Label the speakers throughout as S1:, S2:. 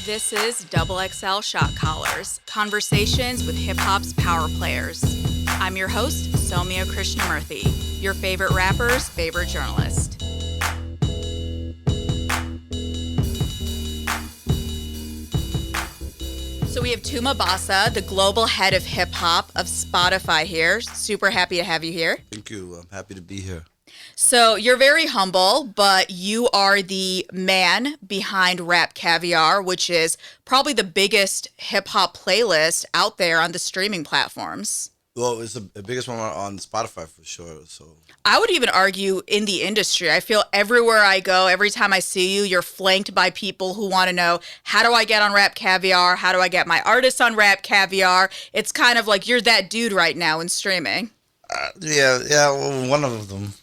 S1: This is Double XL Shot Callers, conversations with hip hop's power players. I'm your host, Soumya Krishnamurthy, your favorite rapper's favorite journalist. So we have Tuma Basa, the global head of hip hop of Spotify here. Super happy to have you here.
S2: Thank you. I'm happy to be here.
S1: So you're very humble, but you are the man behind RapCaviar, which is probably the biggest hip hop playlist out there on the streaming platforms.
S2: Well, it's the biggest one on Spotify for sure. So
S1: I would even argue in the industry. I feel everywhere I go, every time I see you, you're flanked by people who want to know, how do I get on RapCaviar? How do I get my artists on RapCaviar? It's kind of like you're that dude right now in streaming.
S2: Yeah, well, one of them.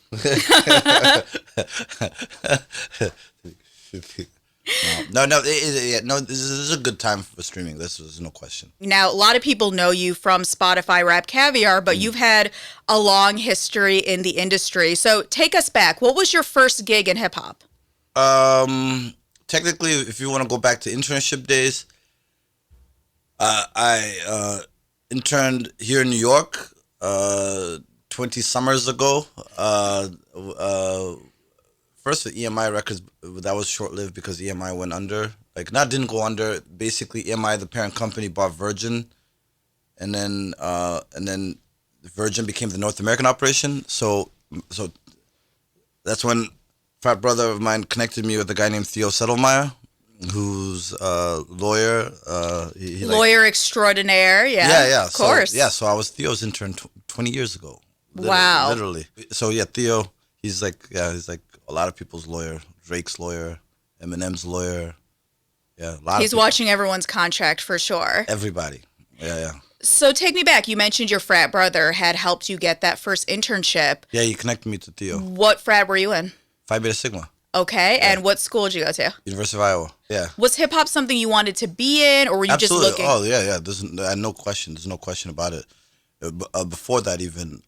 S2: No. This is a good time for streaming. This is no question.
S1: Now, a lot of people know you from Spotify RapCaviar, but you've had a long history in the industry. So take us back. What was your first gig in hip hop?
S2: Technically, if you want to go back to internship days, I interned here in New York 20 summers ago. First with EMI Records, that was short-lived because EMI went under. Didn't go under. Basically, EMI, the parent company, bought Virgin, and then Virgin became the North American operation. So that's when a frat brother of mine connected me with a guy named Theo Settlemeyer, who's a lawyer.
S1: Lawyer extraordinaire, yeah.
S2: Yeah.
S1: Of course.
S2: So I was Theo's intern 20 years ago.
S1: Wow.
S2: Literally. So yeah, Theo, he's like a lot of people's lawyer. Drake's lawyer, Eminem's lawyer. Yeah, a lot.
S1: He's watching everyone's contract for sure.
S2: Everybody. Yeah.
S1: So take me back. You mentioned your frat brother had helped you get that first internship.
S2: Yeah, he connected me to Theo.
S1: What frat were you in?
S2: Phi Beta Sigma.
S1: Okay, and what school did you go to?
S2: University of Iowa. Yeah.
S1: Was hip hop something you wanted to be in, or were you
S2: Absolutely.
S1: just looking?
S2: Oh yeah. There's no question. There's no question about it. Before that even,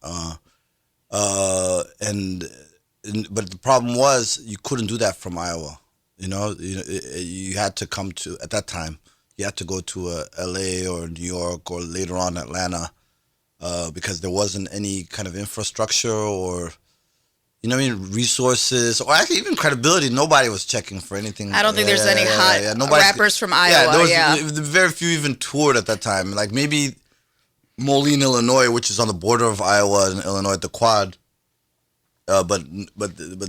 S2: but the problem was you couldn't do that from Iowa. You had to come to, at that time, you had to go to LA or New York or later on Atlanta, because there wasn't any kind of infrastructure or, resources, or actually even credibility. Nobody was checking for anything.
S1: I don't think there's any hot rappers from Iowa.
S2: Very few even toured at that time. Like maybe Moline, Illinois, which is on the border of Iowa and Illinois at the Quad. But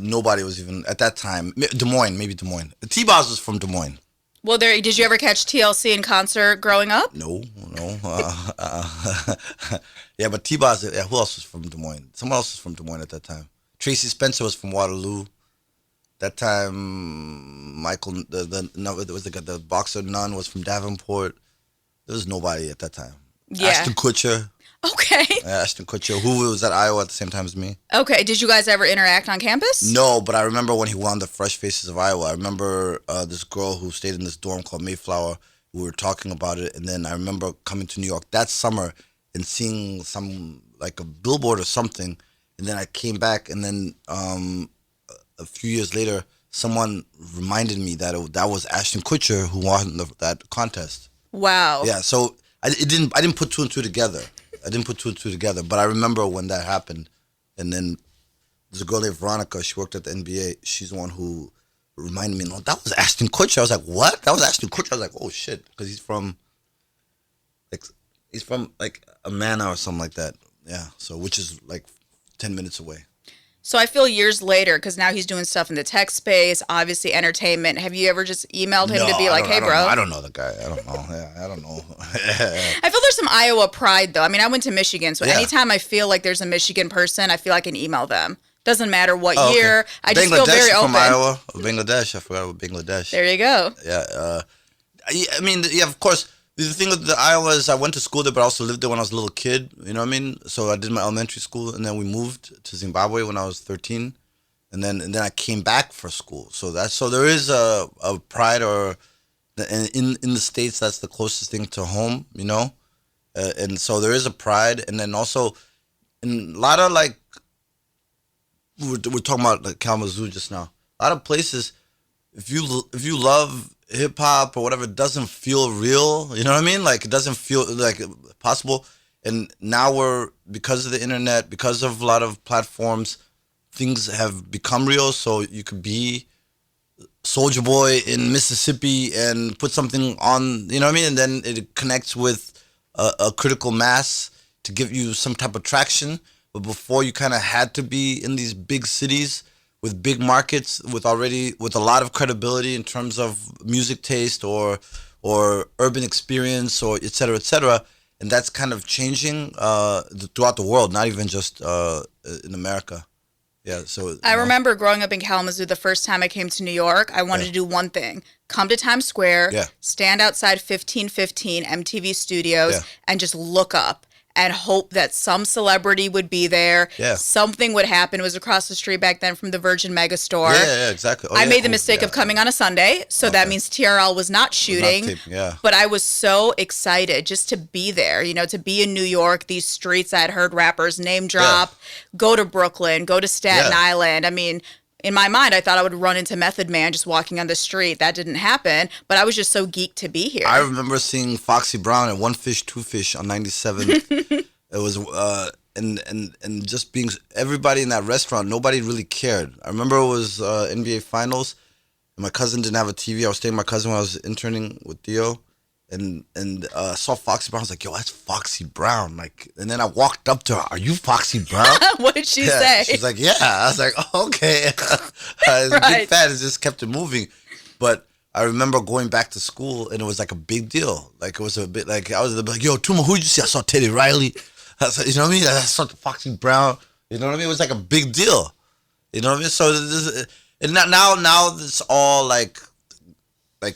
S2: nobody was even at that time. Des Moines. T-Boz was from Des Moines.
S1: Well, did you ever catch TLC in concert growing up?
S2: No. Yeah, but T-Boz. Yeah, who else was from Des Moines? Someone else was from Des Moines at that time. Tracy Spencer was from Waterloo. That time, Michael, the boxer Nunn was from Davenport. There was nobody at that time.
S1: Yeah.
S2: Ashton Kutcher.
S1: Okay.
S2: Ashton Kutcher, who was at Iowa at the same time as me.
S1: Okay. Did you guys ever interact on campus?
S2: No, but I remember when he won the Fresh Faces of Iowa. I remember this girl who stayed in this dorm called Mayflower. We were talking about it, and then I remember coming to New York that summer and seeing some, like a billboard or something, and then I came back, and then a few years later, someone reminded me that that was Ashton Kutcher who won that contest.
S1: Wow.
S2: Yeah, so I didn't put two and two together. But I remember when that happened. And then there's a girl named Veronica. She worked at the NBA. She's the one who reminded me, no, that was Ashton Kutcher. I was like, what? That was Ashton Kutcher? I was like, oh, shit. Because he's from Amana or something like that. Yeah, so which is like 10 minutes away.
S1: So I feel years later, because now he's doing stuff in the tech space, obviously entertainment. Have you ever just emailed him to be like, hey, bro?
S2: I don't know the guy. I don't know. Yeah, I don't know.
S1: I feel there's some Iowa pride, though. I mean, I went to Michigan, so anytime I feel like there's a Michigan person, I feel I can email them. Doesn't matter what year. I just feel very open.
S2: From Iowa. Bangladesh. I forgot about Bangladesh.
S1: There you go.
S2: Yeah. I mean, yeah, of course. The thing with the Iowa is I went to school there, but I also lived there when I was a little kid. You know what I mean? So I did my elementary school, and then we moved to Zimbabwe when I was 13, and then I came back for school. So there is a pride, or in the States, that's the closest thing to home. And so there is a pride, and then also in a lot of we're talking about like Kalamazoo just now. A lot of places, if you love hip hop or whatever doesn't feel real. You know what I mean? Like it doesn't feel like possible. And now because of the internet, because of a lot of platforms, things have become real. So you could be Soldier Boy in Mississippi and put something on, you know what I mean? And then it connects with a critical mass to give you some type of traction. But before, you kind of had to be in these big cities with big markets with a lot of credibility in terms of music taste or urban experience or et cetera, et cetera. And that's kind of changing throughout the world, not even just in America. Yeah, so
S1: I remember growing up in Kalamazoo, the first time I came to New York, I wanted to do one thing. Come to Times Square, stand outside 1515 MTV Studios, and just look up and hope that some celebrity would be there. Yeah. Something would happen. It was across the street back then from the Virgin Megastore.
S2: Yeah, exactly.
S1: I made the mistake of coming on a Sunday, so that means TRL was not shooting. But I was so excited just to be there, to be in New York, these streets I'd heard rappers name drop, go to Brooklyn, go to Staten Island. I mean, in my mind, I thought I would run into Method Man just walking on the street. That didn't happen, but I was just so geeked to be here.
S2: I remember seeing Foxy Brown at One Fish, Two Fish on 97th. It was, and just being, everybody in that restaurant, nobody really cared. I remember it was NBA Finals, and my cousin didn't have a TV. I was staying with my cousin when I was interning with Theo. And I saw Foxy Brown. I was like, yo, that's Foxy Brown. And then I walked up to her. Are you Foxy Brown?
S1: What did she say?
S2: She's like, yeah. I was like, oh, okay. I was a big fan. It just kept it moving. But I remember going back to school, and it was like a big deal. Like, it was a bit like, I was like, yo, Tuma, who did you see? I saw Teddy Riley. I was like, you know what I mean? I saw Foxy Brown. You know what I mean? It was like a big deal. You know what I mean? So, and now it's all like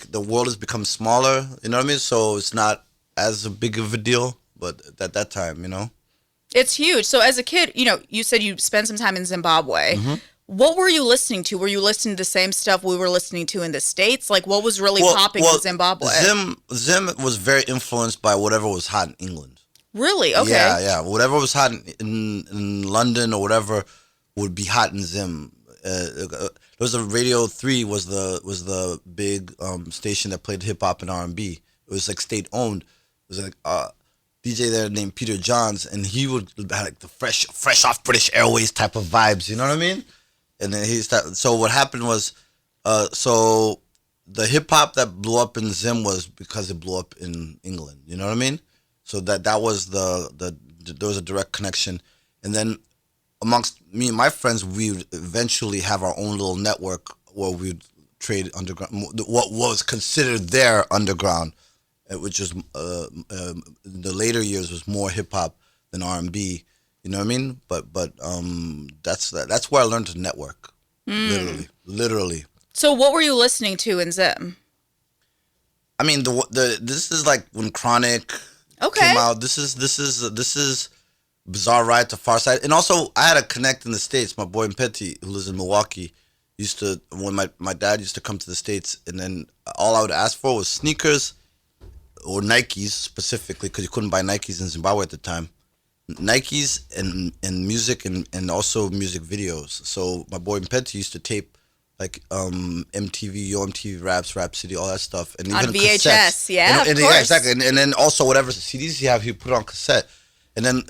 S2: the world has become smaller, you know what I mean? So it's not as big of a deal, but at that time,
S1: It's huge. So as a kid, you said you spent some time in Zimbabwe. Mm-hmm. What were you listening to? Were you listening to the same stuff we were listening to in the States? Like, what was really popping in Zimbabwe?
S2: Zim was very influenced by whatever was hot in England.
S1: Really? Okay.
S2: Yeah. Whatever was hot in London or whatever would be hot in Zim. There was a Radio 3 was the big station that played hip hop and R&B. It was like state owned. It was like DJ there named Peter Johns, and he would have like the fresh off British Airways type of vibes. You know what I mean? And then so what happened was, so the hip hop that blew up in Zim was because it blew up in England. You know what I mean? So that was there was a direct connection, and then amongst me and my friends, we would eventually have our own little network where we would trade underground, what was considered their underground, which is in the later years was more hip hop than R&B. You know what I mean? But that's where I learned to network. Literally.
S1: So what were you listening to in Zim?
S2: I mean, this is like when Chronic came out. This is Bizarre Ride to Far Side. And also, I had a connect in the States. My boy Petty, who lives in Milwaukee, when my dad used to come to the States, and then all I would ask for was sneakers or Nikes specifically, because you couldn't buy Nikes in Zimbabwe at the time. Nikes and music and also music videos. So my boy Petty used to tape like MTV, Yo MTV Raps, Rap City, all that stuff. And
S1: on
S2: even
S1: VHS,
S2: cassettes.
S1: yeah, of course.
S2: Yeah, exactly. And then also whatever CDs you have, he put it on cassette. And then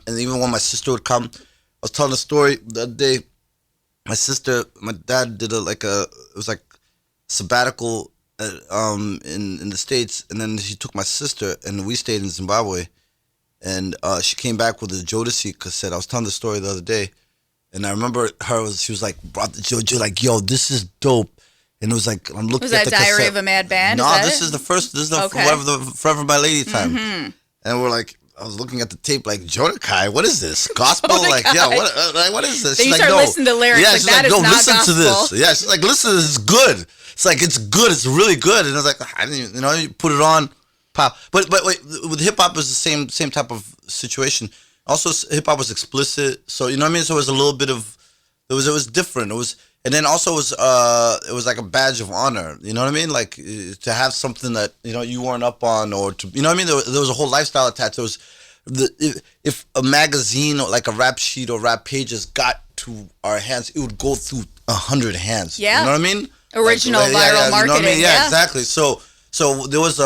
S2: even when my sister would come, I was telling a story the other day. My dad did it was like sabbatical in the States, and then she took my sister, and we stayed in Zimbabwe, and she came back with a Jodeci cassette. I was telling the story the other day, and I remember she was like, brought the Jojo, like, yo, this is dope. And it was like, I'm looking at the cassette.
S1: Was that Diary of a Mad Band?
S2: No, this is the first. This is the Forever My Lady time. Mm-hmm. And we're like, I was looking at the tape like, Jodakai, what is this? Gospel? Like, yeah, what is this?
S1: Then you start listening to lyrics,
S2: yeah, she's like,
S1: no,
S2: listen
S1: gospel.
S2: to this. Yeah, she's like, listen to this, it's good. It's like, it's good, it's really good. And I was like, I didn't even, you put it on, pop. But wait, with hip-hop, is the same type of situation. Also, hip-hop was explicit, so, you know what I mean? So it was a little bit of, it was different. And then also it was like a badge of honor. You know what I mean? Like to have something that you weren't up on, or to what I mean. There was a whole lifestyle attached. There was if a magazine or like a rap sheet or rap pages got to our hands, it would go through 100 hands.
S1: Yeah.
S2: You know what I mean?
S1: Original viral marketing.
S2: You know what I mean?
S1: Yeah,
S2: Exactly. So there was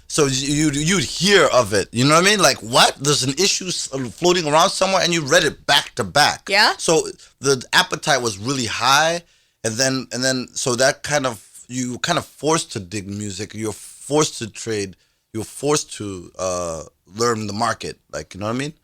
S2: you'd hear of it. You know what I mean? Like, what? There's an issue floating around somewhere, and you read it back to back.
S1: Yeah.
S2: So the appetite was really high, and then so that kind of you kind of forced to dig music. You're forced to trade. You're forced to learn the market. Like, you know what I mean?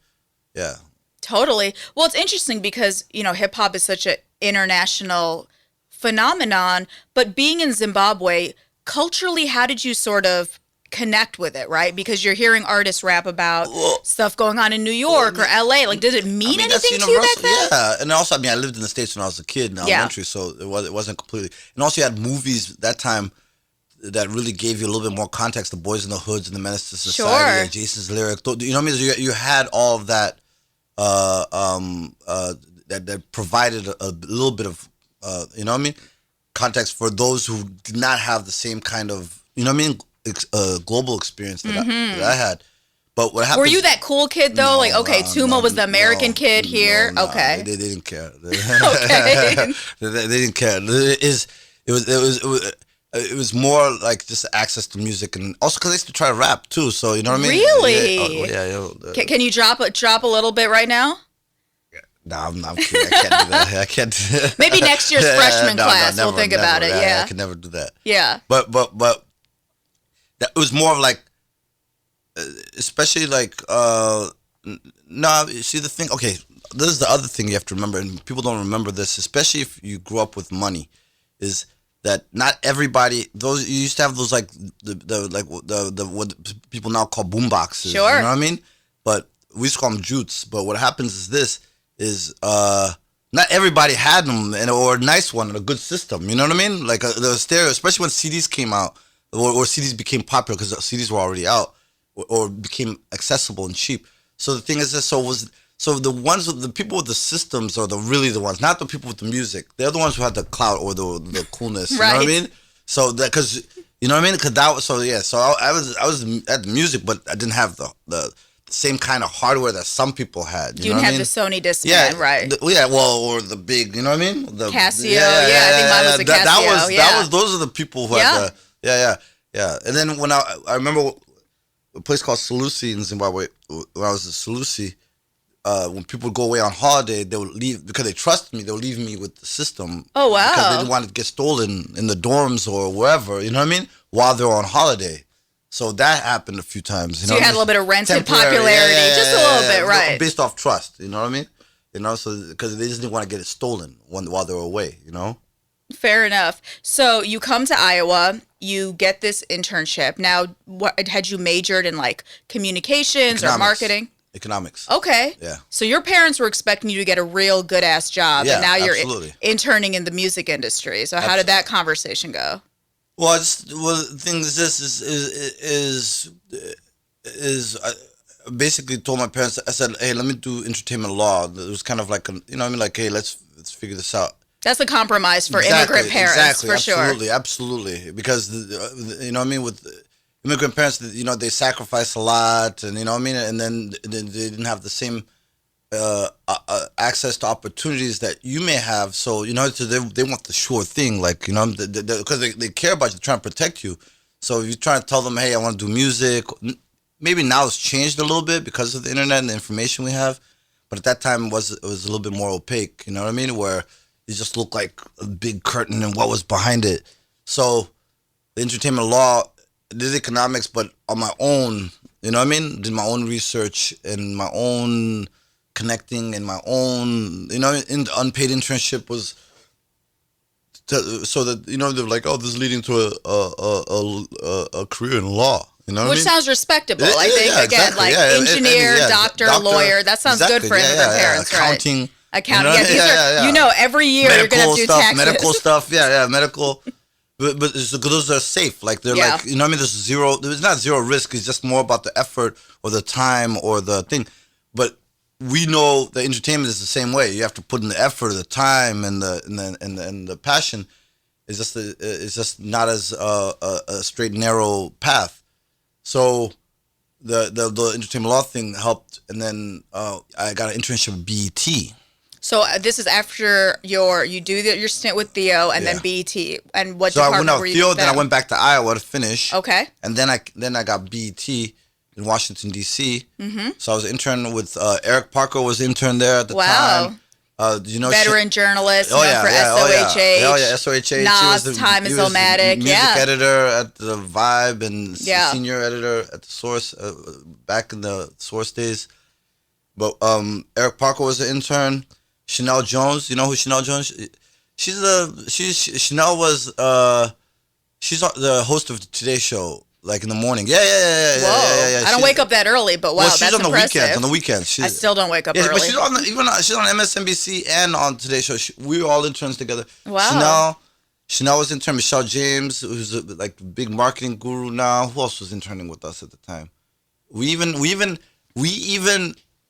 S2: Yeah.
S1: Totally. Well, it's interesting because, hip hop is such an international phenomenon, but being in Zimbabwe, culturally, how did you sort of connect with it, right? Because you're hearing artists rap about stuff going on in New York or LA. Like, did it mean anything to you back then?
S2: Yeah. And also, I lived in the States when I was a kid in elementary, so it wasn't completely. And also, you had movies that time that really gave you a little bit more context. The Boys in the Hoods and the Menace to Society, Jason's Lyric. You know what I mean? You had all of that. That provided a little bit of you know what I mean, context for those who did not have the same kind of, you know what I mean, global experience that I had. But what happened?
S1: Were you that cool kid though? Tuma was the American kid here. Okay,
S2: they didn't care.
S1: Okay,
S2: they didn't care. It was more like just access to music, and also because I used to try to rap too. So you know what I mean?
S1: Really?
S2: Yeah.
S1: Can you drop a little bit right now?
S2: No, I'm kidding. I can't do that. I can't.
S1: Maybe next year's freshman class, we'll think about it. Yeah,
S2: I could never do that.
S1: Yeah.
S2: But that, it was more of like, especially like, no. See the thing. Okay, this is the other thing you have to remember, and people don't remember this, especially if you grew up with money, is that not everybody. Those you used to have those like the what people now call boom boxes.
S1: Sure.
S2: You know what I mean? But we used to call them jutes. But what happens is this. Is not everybody had them, or a nice one and a good system. You know what I mean? Like the stereo, especially when CDs came out, or CDs became popular because CDs were already out, or became accessible and cheap. So the thing is this: so the people with the systems are the ones, not the people with the music. They're the ones who had the clout or the coolness. You know what I mean? So that because you know what I mean? Because that was so yeah. So I was at the music, but I didn't have the same kind of hardware that some people had. You
S1: didn't have the Sony Discman, right?
S2: Or the big, you know what I mean? The
S1: Casio, I think mine was a Casio.
S2: Those are the people who had the, And then when I remember a place called Salusi in Zimbabwe, when I was at Salusi, when people would go away on holiday, they would leave, because they trusted me, they would leave me with the system.
S1: Oh, wow.
S2: Because they didn't want it to get stolen in the dorms or wherever, you know what I mean? While they're on holiday. So that happened a few times.
S1: So you had a little bit of rented popularity, just a little bit, right?
S2: Based off trust, you know what I mean? You know, so because they just didn't want to get it stolen while they were away, you know?
S1: Fair enough. So you come to Iowa, you get this internship. Now, what had you majored in, like communications or marketing?
S2: Economics.
S1: Okay.
S2: Yeah.
S1: So your parents were expecting you to get a real good ass job, and now you're interning in the music industry. So how did that conversation go?
S2: Well, the thing is this is I basically told my parents. I said, "Hey, let me do entertainment law." It was kind of like, you know what I mean? Like, hey, let's figure this out.
S1: That's a compromise for immigrant parents, for sure.
S2: Absolutely. Because you know what I mean, with immigrant parents, you know, they sacrifice a lot, and you know what I mean, and then they didn't have the same access to opportunities that you may have. So you know, so they want the sure thing, like, you know, because they care about you, trying to protect you. So if you try to tell them, hey, I want to do music, maybe now it's changed a little bit because of the internet and the information we have, but at that time it was a little bit more opaque. You know what I mean? Where it just looked like a big curtain and what was behind it. So the entertainment law, did economics, but on my own. You know what I mean? Did my own research and my own connecting and my own, you know, in the unpaid internship was so that, you know, they're like, oh, this is leading to a career in law. You know what I mean?
S1: Sounds respectable. I think again, exactly. Like engineer, doctor, lawyer. That sounds good for immigrant parents,
S2: accounting,
S1: right? Accounting. You know, every year
S2: medical
S1: you're gonna have to do
S2: stuff,
S1: taxes.
S2: Medical stuff. Medical. But those are safe. Like they're like, you know what I mean? There's not zero risk. It's just more about the effort or the time or the thing. But we know that entertainment is the same way. You have to put in the effort, the time, and the passion. It's just not as a straight narrow path. So the entertainment law thing helped, and then I got an internship at BET.
S1: So this is after you do your stint with Theo and then BET. And what
S2: so
S1: department
S2: I went
S1: were you
S2: Theo,
S1: with
S2: then I
S1: them?
S2: went back to Iowa to finish.
S1: Okay.
S2: And then I got BET in Washington D.C. Mm-hmm. So I was intern with Eric Parker was intern there at the time.
S1: Veteran journalist,
S2: oh
S1: known
S2: yeah,
S1: for
S2: yeah,
S1: SOHH.
S2: Oh yeah, SOHH.
S1: Nas, Time is Illmatic.
S2: Music editor at the Vibe and senior editor at the Source back in the Source days. But Eric Parker was an intern. Chanel Jones, you know who Chanel Jones? Chanel was she's the host of the Today Show. Like in the morning, yeah.
S1: I don't wake up that early, but wow,
S2: she's
S1: that's
S2: on the
S1: impressive.
S2: weekends. On the weekends,
S1: I still don't wake up early.
S2: But she's on she's on MSNBC and on Today Show. We were all interns together.
S1: Wow.
S2: Chanel was intern. Michelle James, who's a big marketing guru now. Who else was interning with us at the time? We even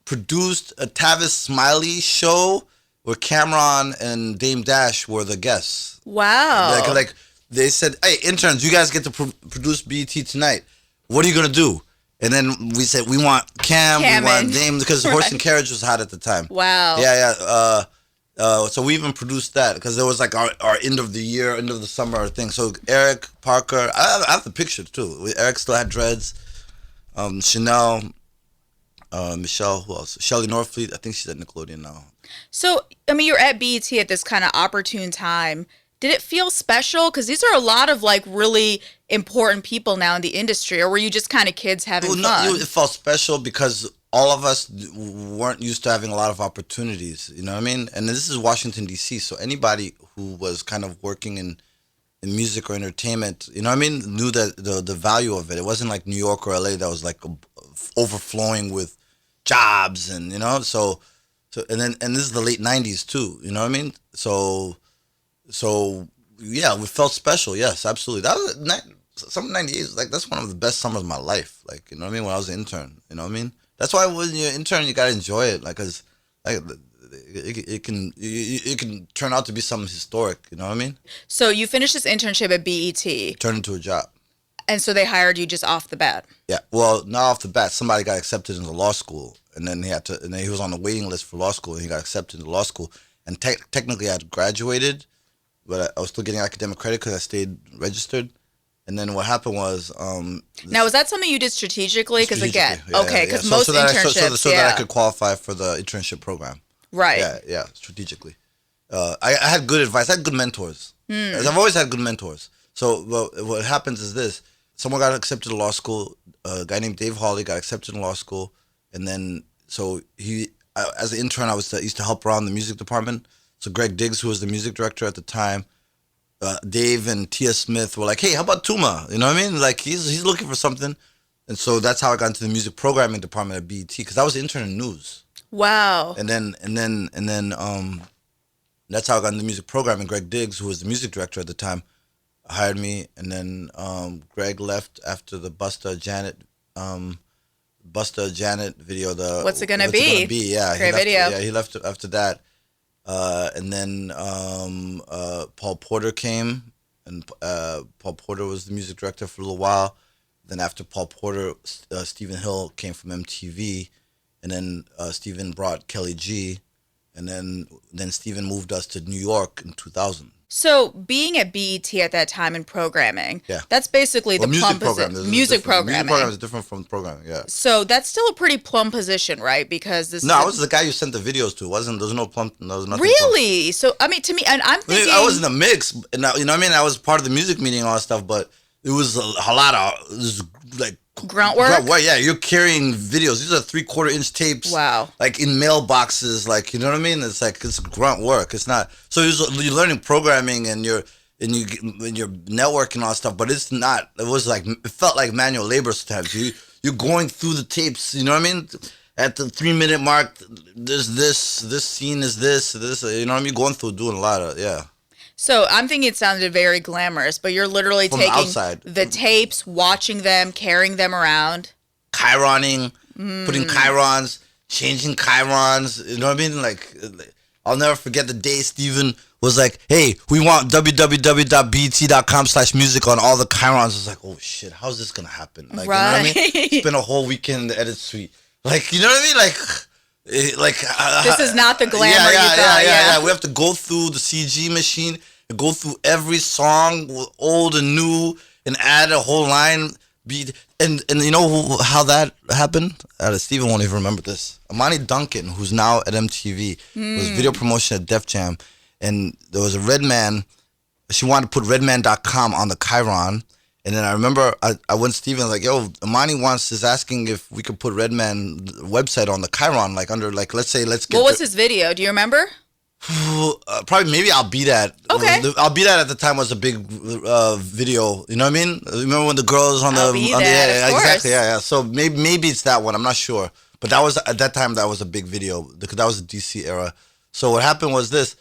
S2: produced a Tavis Smiley show where Cameron and Dame Dash were the guests.
S1: Wow.
S2: Like they said, hey, interns, you guys get to produce BET tonight. What are you going to do? And then we said, we want Cam we want Dame, because Horse and Carriage was hot at the time.
S1: Wow.
S2: Yeah. So we even produced that because there was like our end of the year, end of the summer thing. So Eric Parker, I have the picture too. Eric still had dreads. Chanel, Michelle, who else? Shelly Norfleet, I think she's at Nickelodeon now.
S1: So, I mean, you're at BET at this kind of opportune time. Did it feel special? Because these are a lot of like really important people now in the industry, or were you just kind of kids having fun?
S2: No, it felt special because all of us weren't used to having a lot of opportunities. You know what I mean? And this is Washington D.C., so anybody who was kind of working in music or entertainment, you know what I mean, knew that the value of it. It wasn't like New York or LA that was like overflowing with jobs and So and this is the late '90s too. You know what I mean? So yeah, we felt special. Yes, absolutely. That was summer '98. That's one of the best summers of my life. Like, you know what I mean? When I was an intern, you know what I mean? That's why when you're an intern, you gotta enjoy it. Like, cause it can turn out to be something historic. You know what I mean?
S1: So you finished this internship at BET.
S2: Turned into a job.
S1: And so they hired you just off the bat.
S2: Yeah. Well, not off the bat. Somebody got accepted into law school, and then he was on the waiting list for law school, and he got accepted into law school. And technically, I had graduated, but I was still getting academic credit because I stayed registered. And then what happened was...
S1: now, was that something you did strategically? Because again, because
S2: So
S1: most internships...
S2: So that I could qualify for the internship program.
S1: Right.
S2: Yeah, strategically. I had good advice. I had good mentors. I've always had good mentors. So what happens is this. Someone got accepted to law school. A guy named Dave Hawley got accepted in law school. And then, so as an intern, I used to help around the music department. So Greg Diggs, who was the music director at the time, Dave and Tia Smith were like, hey, how about Tuma? You know what I mean? Like, he's looking for something. And so that's how I got into the music programming department at BET, because I was an intern in news.
S1: Wow.
S2: And then that's how I got into music programming. Greg Diggs, who was the music director at the time, hired me. And then Greg left after the Busta Janet video.
S1: What's it gonna be?
S2: Yeah,
S1: great video.
S2: Yeah, he left after that. And then Paul Porter came, and Paul Porter was the music director for a little while. Then after Paul Porter, Stephen Hill came from MTV, and then Stephen brought Kelly G, and then Stephen moved us to New York in 2000.
S1: So being at BET at that time in programming, that's basically the
S2: music
S1: plum
S2: program.
S1: position. Music programming.
S2: Music program is different from programming, yeah.
S1: So that's still a pretty plum position, right? Because this.
S2: No, I was the guy you sent the videos to. There was no plum. There was nothing.
S1: Really? Plum. So I mean, to me, and I'm thinking.
S2: I was in the mix, and you know what I mean. I was part of the music meeting and all that stuff, but it was a lot of like
S1: grunt work.
S2: Yeah, you're carrying videos. These are 3/4-inch tapes.
S1: Wow.
S2: Like in mailboxes, like, you know what I mean. It's grunt work. It's not. So you're learning programming and you're networking and all that stuff, but it's not. It felt like manual labor sometimes. You're going through the tapes. You know what I mean. At the 3-minute mark, there's this scene is this. You know what I mean. Going through, doing a lot of
S1: So I'm thinking it sounded very glamorous, but you're literally
S2: From
S1: taking
S2: outside.
S1: the tapes, watching them, carrying them around.
S2: Chironing, putting chirons, changing chirons. You know what I mean? Like, I'll never forget the day Steven was like, hey, we want www.bet.com/music on all the chirons. I was like, oh shit, how's this gonna happen? Like,
S1: right.
S2: You know what I mean? Spent a whole weekend in the edit suite. Like, you know what I mean? Like,
S1: This is not the glamour you thought.
S2: Yeah. We have to go through the CG machine, and go through every song, old and new, and add a whole line. And you know how that happened? Steven won't even remember this. Amani Duncan, who's now at MTV, was video promotion at Def Jam, and there was a Redman. She wanted to put redman.com on the Chiron. And then I remember I went to Steven like, yo, Amani is asking if we could put Redman website on the Chiron, like under, like, let's get.
S1: What was his video? Do you remember?
S2: Probably maybe I'll Be That.
S1: Okay.
S2: I'll Be That at the time was a big video. You know what I mean? Remember when the girls on
S1: I'll Be That, of course.
S2: Exactly, yeah. So maybe it's that one. I'm not sure. But that was, at that time, that was a big video because that was the DC era. So what happened was this.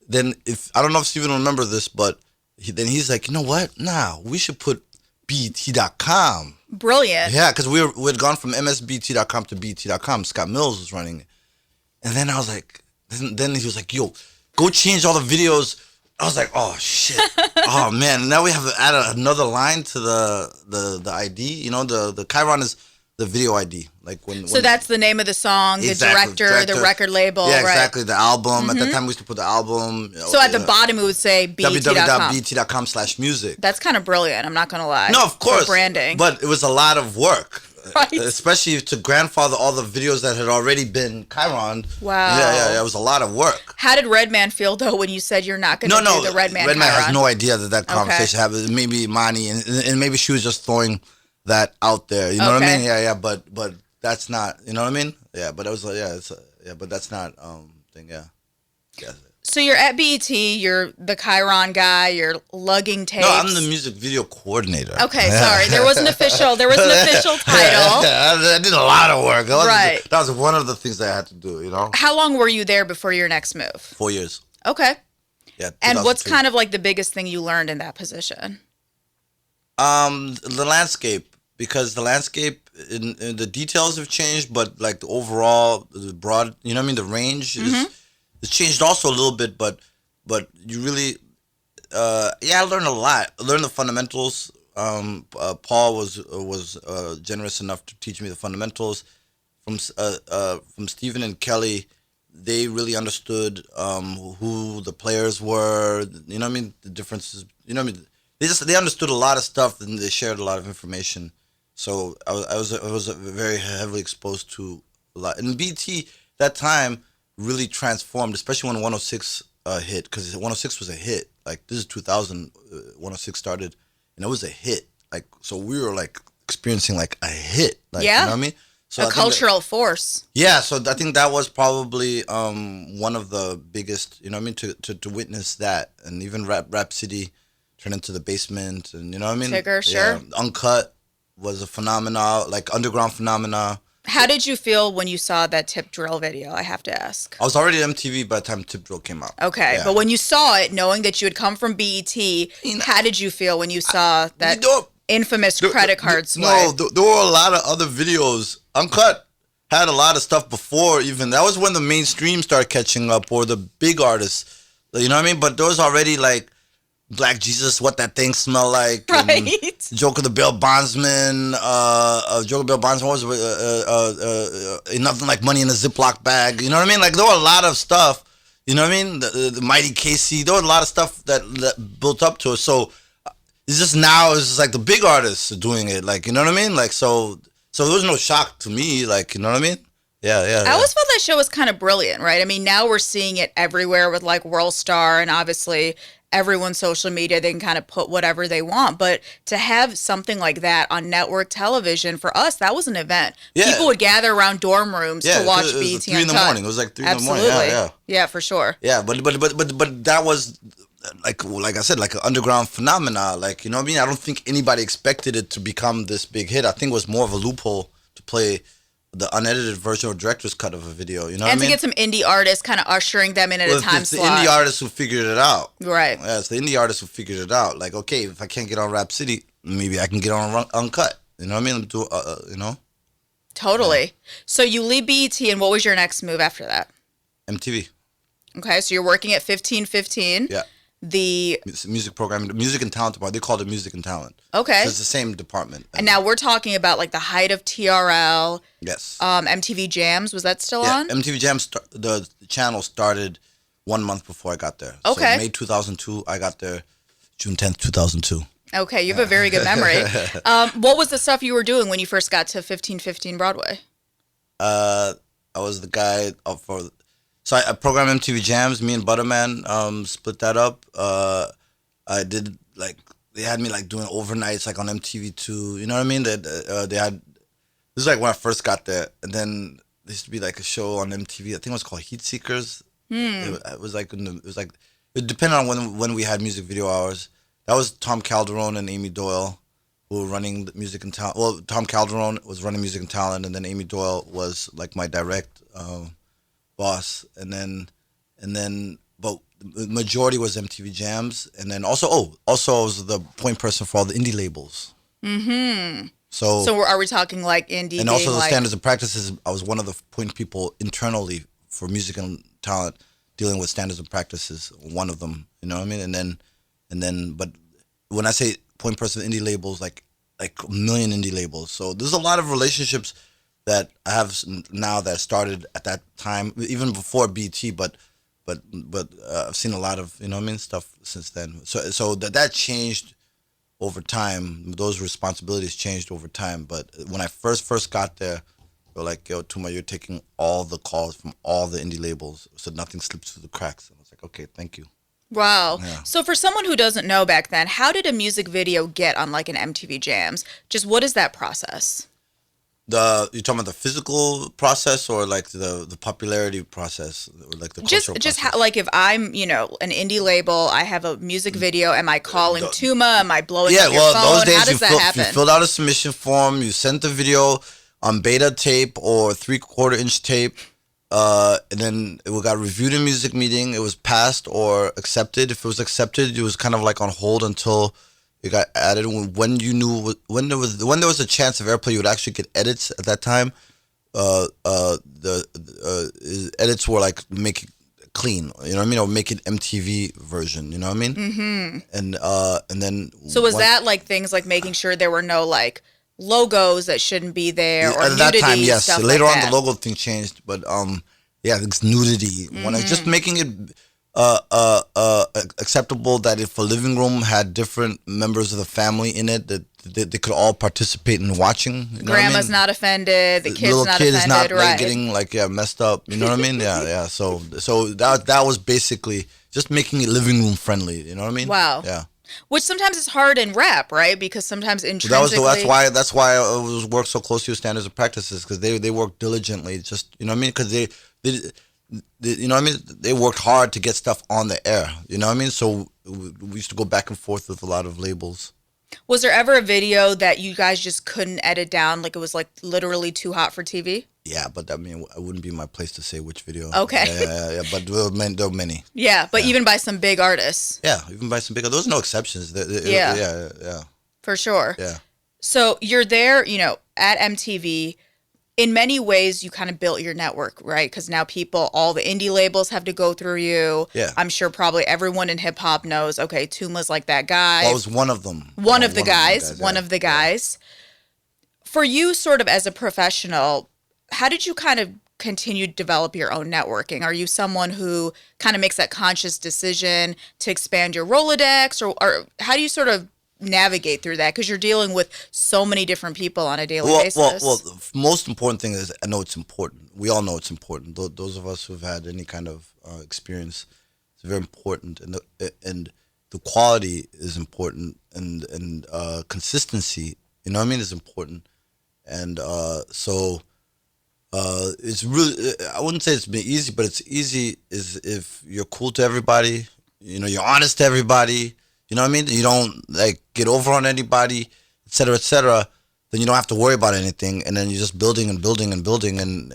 S2: Then I don't know if Steven will remember this, but then he's like, you know what? Nah, we should put BET.com.
S1: Brilliant.
S2: Yeah, because we had gone from MSBT.com to BET.com. Scott Mills was running it. And then I was like, then he was like, yo, go change all the videos. I was like, oh, shit. Oh, man. Now we have to add another line to the ID. You know, the Chiron is the video ID. So
S1: that's the name of the song,
S2: exactly,
S1: the director, the record label,
S2: yeah,
S1: right?
S2: Exactly, the album. At that time, we used to put the album.
S1: So at the bottom, it would say BET.com.
S2: www.bet.com/music.
S1: That's kind of brilliant. I'm not going to lie.
S2: No, of course.
S1: For branding.
S2: But it was a lot of work.
S1: Right.
S2: Especially to grandfather all the videos that had already been Chiron.
S1: Wow.
S2: Yeah. It was a lot of work.
S1: How did Redman feel, though, when you said you're not going to do the Redman
S2: Redman
S1: Chiron?
S2: has no idea that conversation happened. Maybe Mani, and maybe she was just throwing that out there. You know what I mean? Yeah. But that's not, you know what I mean? Yeah, but it was but that's not thing. Yeah.
S1: So you're at BET, you're the Chiron guy, you're lugging tapes.
S2: No, I'm the music video coordinator.
S1: Okay, sorry. There was an official title.
S2: I did a lot of work.
S1: Right.
S2: That was one of the things that I had to do, you know?
S1: How long were you there before your next move?
S2: 4 years.
S1: Okay.
S2: Yeah.
S1: And what's kind of like the biggest thing you learned in that position?
S2: The landscape. Because the landscape, in the details have changed, but like the overall, the broad, you know what I mean? The range it's changed also a little bit, but you really, I learned a lot. I learned the fundamentals. Paul was generous enough to teach me the fundamentals. From Stephen and Kelly, they really understood who the players were. You know what I mean? The differences. You know what I mean? They understood a lot of stuff and they shared a lot of information. So I was very heavily exposed to a lot. And BT that time really transformed, especially when 106 hit, because 106 was a hit. Like this is 2000, 106 started, and it was a hit. Like so, we were like experiencing like a hit. Like,
S1: yeah,
S2: you know what I mean? So
S1: a cultural force.
S2: Yeah, so I think that was probably one of the biggest. You know what I mean? To witness that, and even Rap City turned into The Basement, and you know what I mean?
S1: Tigger, sure.
S2: Uncut was a phenomena, like underground phenomena.
S1: How did you feel when you saw that Tip Drill video? I have to ask.
S2: I was already at MTV by the time Tip Drill came out.
S1: Okay, but when you saw it, knowing that you had come from BET, how did you feel when you saw that infamous credit card swipe?
S2: No, there were a lot of other videos. Uncut had a lot of stuff before even. That was when the mainstream started catching up, or the big artists. You know what I mean? But there was already like Black Jesus, What That Thing Smell Like,
S1: right?
S2: Joker the Bail Bondsman, Joker Bail Bondsman, what was Nothing Like Money in a Ziploc Bag. You know what I mean? Like there were a lot of stuff. You know what I mean? The Mighty Casey. There were a lot of stuff that built up to it. So it's just now it's just like the big artists are doing it. Like you know what I mean? Like so there was no shock to me. Like you know what I mean? Yeah.
S1: I always felt that show was kind of brilliant, right? I mean, now we're seeing it everywhere with like World Star and obviously everyone's social media, they can kind of put whatever they want. But to have something like that on network television, for us, that was an event. Yeah. People would gather around dorm rooms to watch BET.
S2: It was 3 in the morning. It was like 3 in the morning.
S1: Yeah, for sure.
S2: Yeah, but that was like I said, like an underground phenomena. Like, you know what I mean? I don't think anybody expected it to become this big hit. I think it was more of a loophole to play the unedited version or director's cut of a video, you know what I mean?
S1: And to get some indie artists kind of ushering them in at a time slot.
S2: It's the indie artists who figured it out.
S1: Right.
S2: Yeah, it's the indie artists who figured it out. Like, okay, if I can't get on Rap City, maybe I can get on Uncut. You know what I mean? You know?
S1: Totally.
S2: Yeah.
S1: So you leave BET, and what was your next move after that?
S2: MTV.
S1: Okay, so you're working at 1515.
S2: Yeah.
S1: the
S2: music programming, the music and talent department. They called it music and talent.
S1: Okay.
S2: So it's the same department.
S1: And now we're talking about like the height of TRL.
S2: Yes.
S1: MTV Jams, was that still
S2: Yeah,
S1: on?
S2: MTV Jams, the channel started 1 month before I got there.
S1: Okay.
S2: So May 2002, I got there June 10th, 2002.
S1: Okay, you have a very good memory. What was the stuff you were doing when you first got to 1515 Broadway?
S2: I was the guy for... So I programmed MTV Jams. Me and Butterman split that up. I did like... They had me like doing overnights like on MTV2. You know what I mean? They had... This is like when I first got there. And then there used to be like a show on MTV. I think it was called Heat Seekers. It was like... It depended on when we had music video hours. That was Tom Calderon and Amy Doyle who were running the music and talent. Well, Tom Calderon was running music and talent, and then Amy Doyle was like my direct boss. And then, but the majority was MTV Jams, and then also I was the point person for all the indie labels. Mm-hmm. So
S1: are we talking like indie?
S2: And also the standards and practices. I was one of the point people internally for music and talent, dealing with standards and practices. One of them, you know what I mean? And then, but when I say point person indie labels, like a million indie labels. So there's a lot of relationships that I have now that started at that time, even before BT. But I've seen a lot of, you know what I mean, stuff since then. So that changed over time. Those responsibilities changed over time. But when I first got there, they were like, "Yo, Tuma, you're taking all the calls from all the indie labels, so nothing slips through the cracks." And I was like, "Okay, thank you."
S1: Wow.
S2: Yeah.
S1: So for someone who doesn't know back then, how did a music video get on like an MTV Jams? Just what is that process?
S2: You're talking about the physical process or like the popularity process, or like the cultural
S1: Just
S2: process?
S1: how, like if I'm, an indie label, I have a music video, am I calling Tuma? Am I blowing up your phone?
S2: Those days
S1: how does that happen?
S2: you filled out a submission form, you sent the video on beta tape or 3/4 inch tape, and then it got reviewed in music meeting. It was passed or accepted. If it was accepted, it was kind of like on hold until it got added. When there was a chance of airplay, you would actually get edits at that time. The edits were like make it clean, you know what I mean, or make it MTV version, you know what I mean. Mm-hmm. And then.
S1: So was that like things like making sure there were no like logos that shouldn't be there, or
S2: at that
S1: nudity,
S2: time, yes.
S1: stuff
S2: Later
S1: like
S2: on,
S1: that?
S2: the logo thing changed, but it's nudity. When it's just making it acceptable that if a living room had different members of the family in it, that they could all participate in watching. You know
S1: Grandma's
S2: what I mean?
S1: not offended. The kid's
S2: little
S1: not
S2: kid
S1: offended.
S2: is not
S1: right.
S2: like getting messed up. You know what I mean? Yeah. So that was basically just making it living room friendly. You know what I mean?
S1: Wow.
S2: Yeah.
S1: Which sometimes is hard in rap, right? Because sometimes intrinsically...
S2: That's why I was worked so closely with standards and practices, because they work diligently. Just, you know what I mean? Because they you know what I mean? They worked hard to get stuff on the air. You know what I mean? So we used to go back and forth with a lot of labels.
S1: Was there ever a video that you guys just couldn't edit down? Like it was like literally too hot for TV?
S2: Yeah, but I mean, it wouldn't be my place to say which video.
S1: Okay.
S2: Yeah. But there were many.
S1: Yeah, but even by some big artists.
S2: Yeah, even by some big. There's no exceptions. Yeah.
S1: For sure.
S2: Yeah.
S1: So you're there, at MTV. In many ways, you kind of built your network, right? Because now all the indie labels have to go through you.
S2: Yeah.
S1: I'm sure probably everyone in hip hop knows, okay, Tuma's like that guy.
S2: Well, I was one of them.
S1: One of the guys. For you, sort of as a professional, how did you kind of continue to develop your own networking? Are you someone who kind of makes that conscious decision to expand your Rolodex? Or how do you sort of navigate through that, because you're dealing with so many different people on a daily basis?
S2: Well, the most important thing is I know it's important. We all know it's important. Those of us who've had any kind of experience, it's very important, and the quality is important, and consistency. You know what I mean? Is important, and so it's really. I wouldn't say it's been easy, but it's easy is if you're cool to everybody. You're honest to everybody. You know what I mean? You don't get over on anybody, et cetera, then you don't have to worry about anything, and then you're just building and building and building, and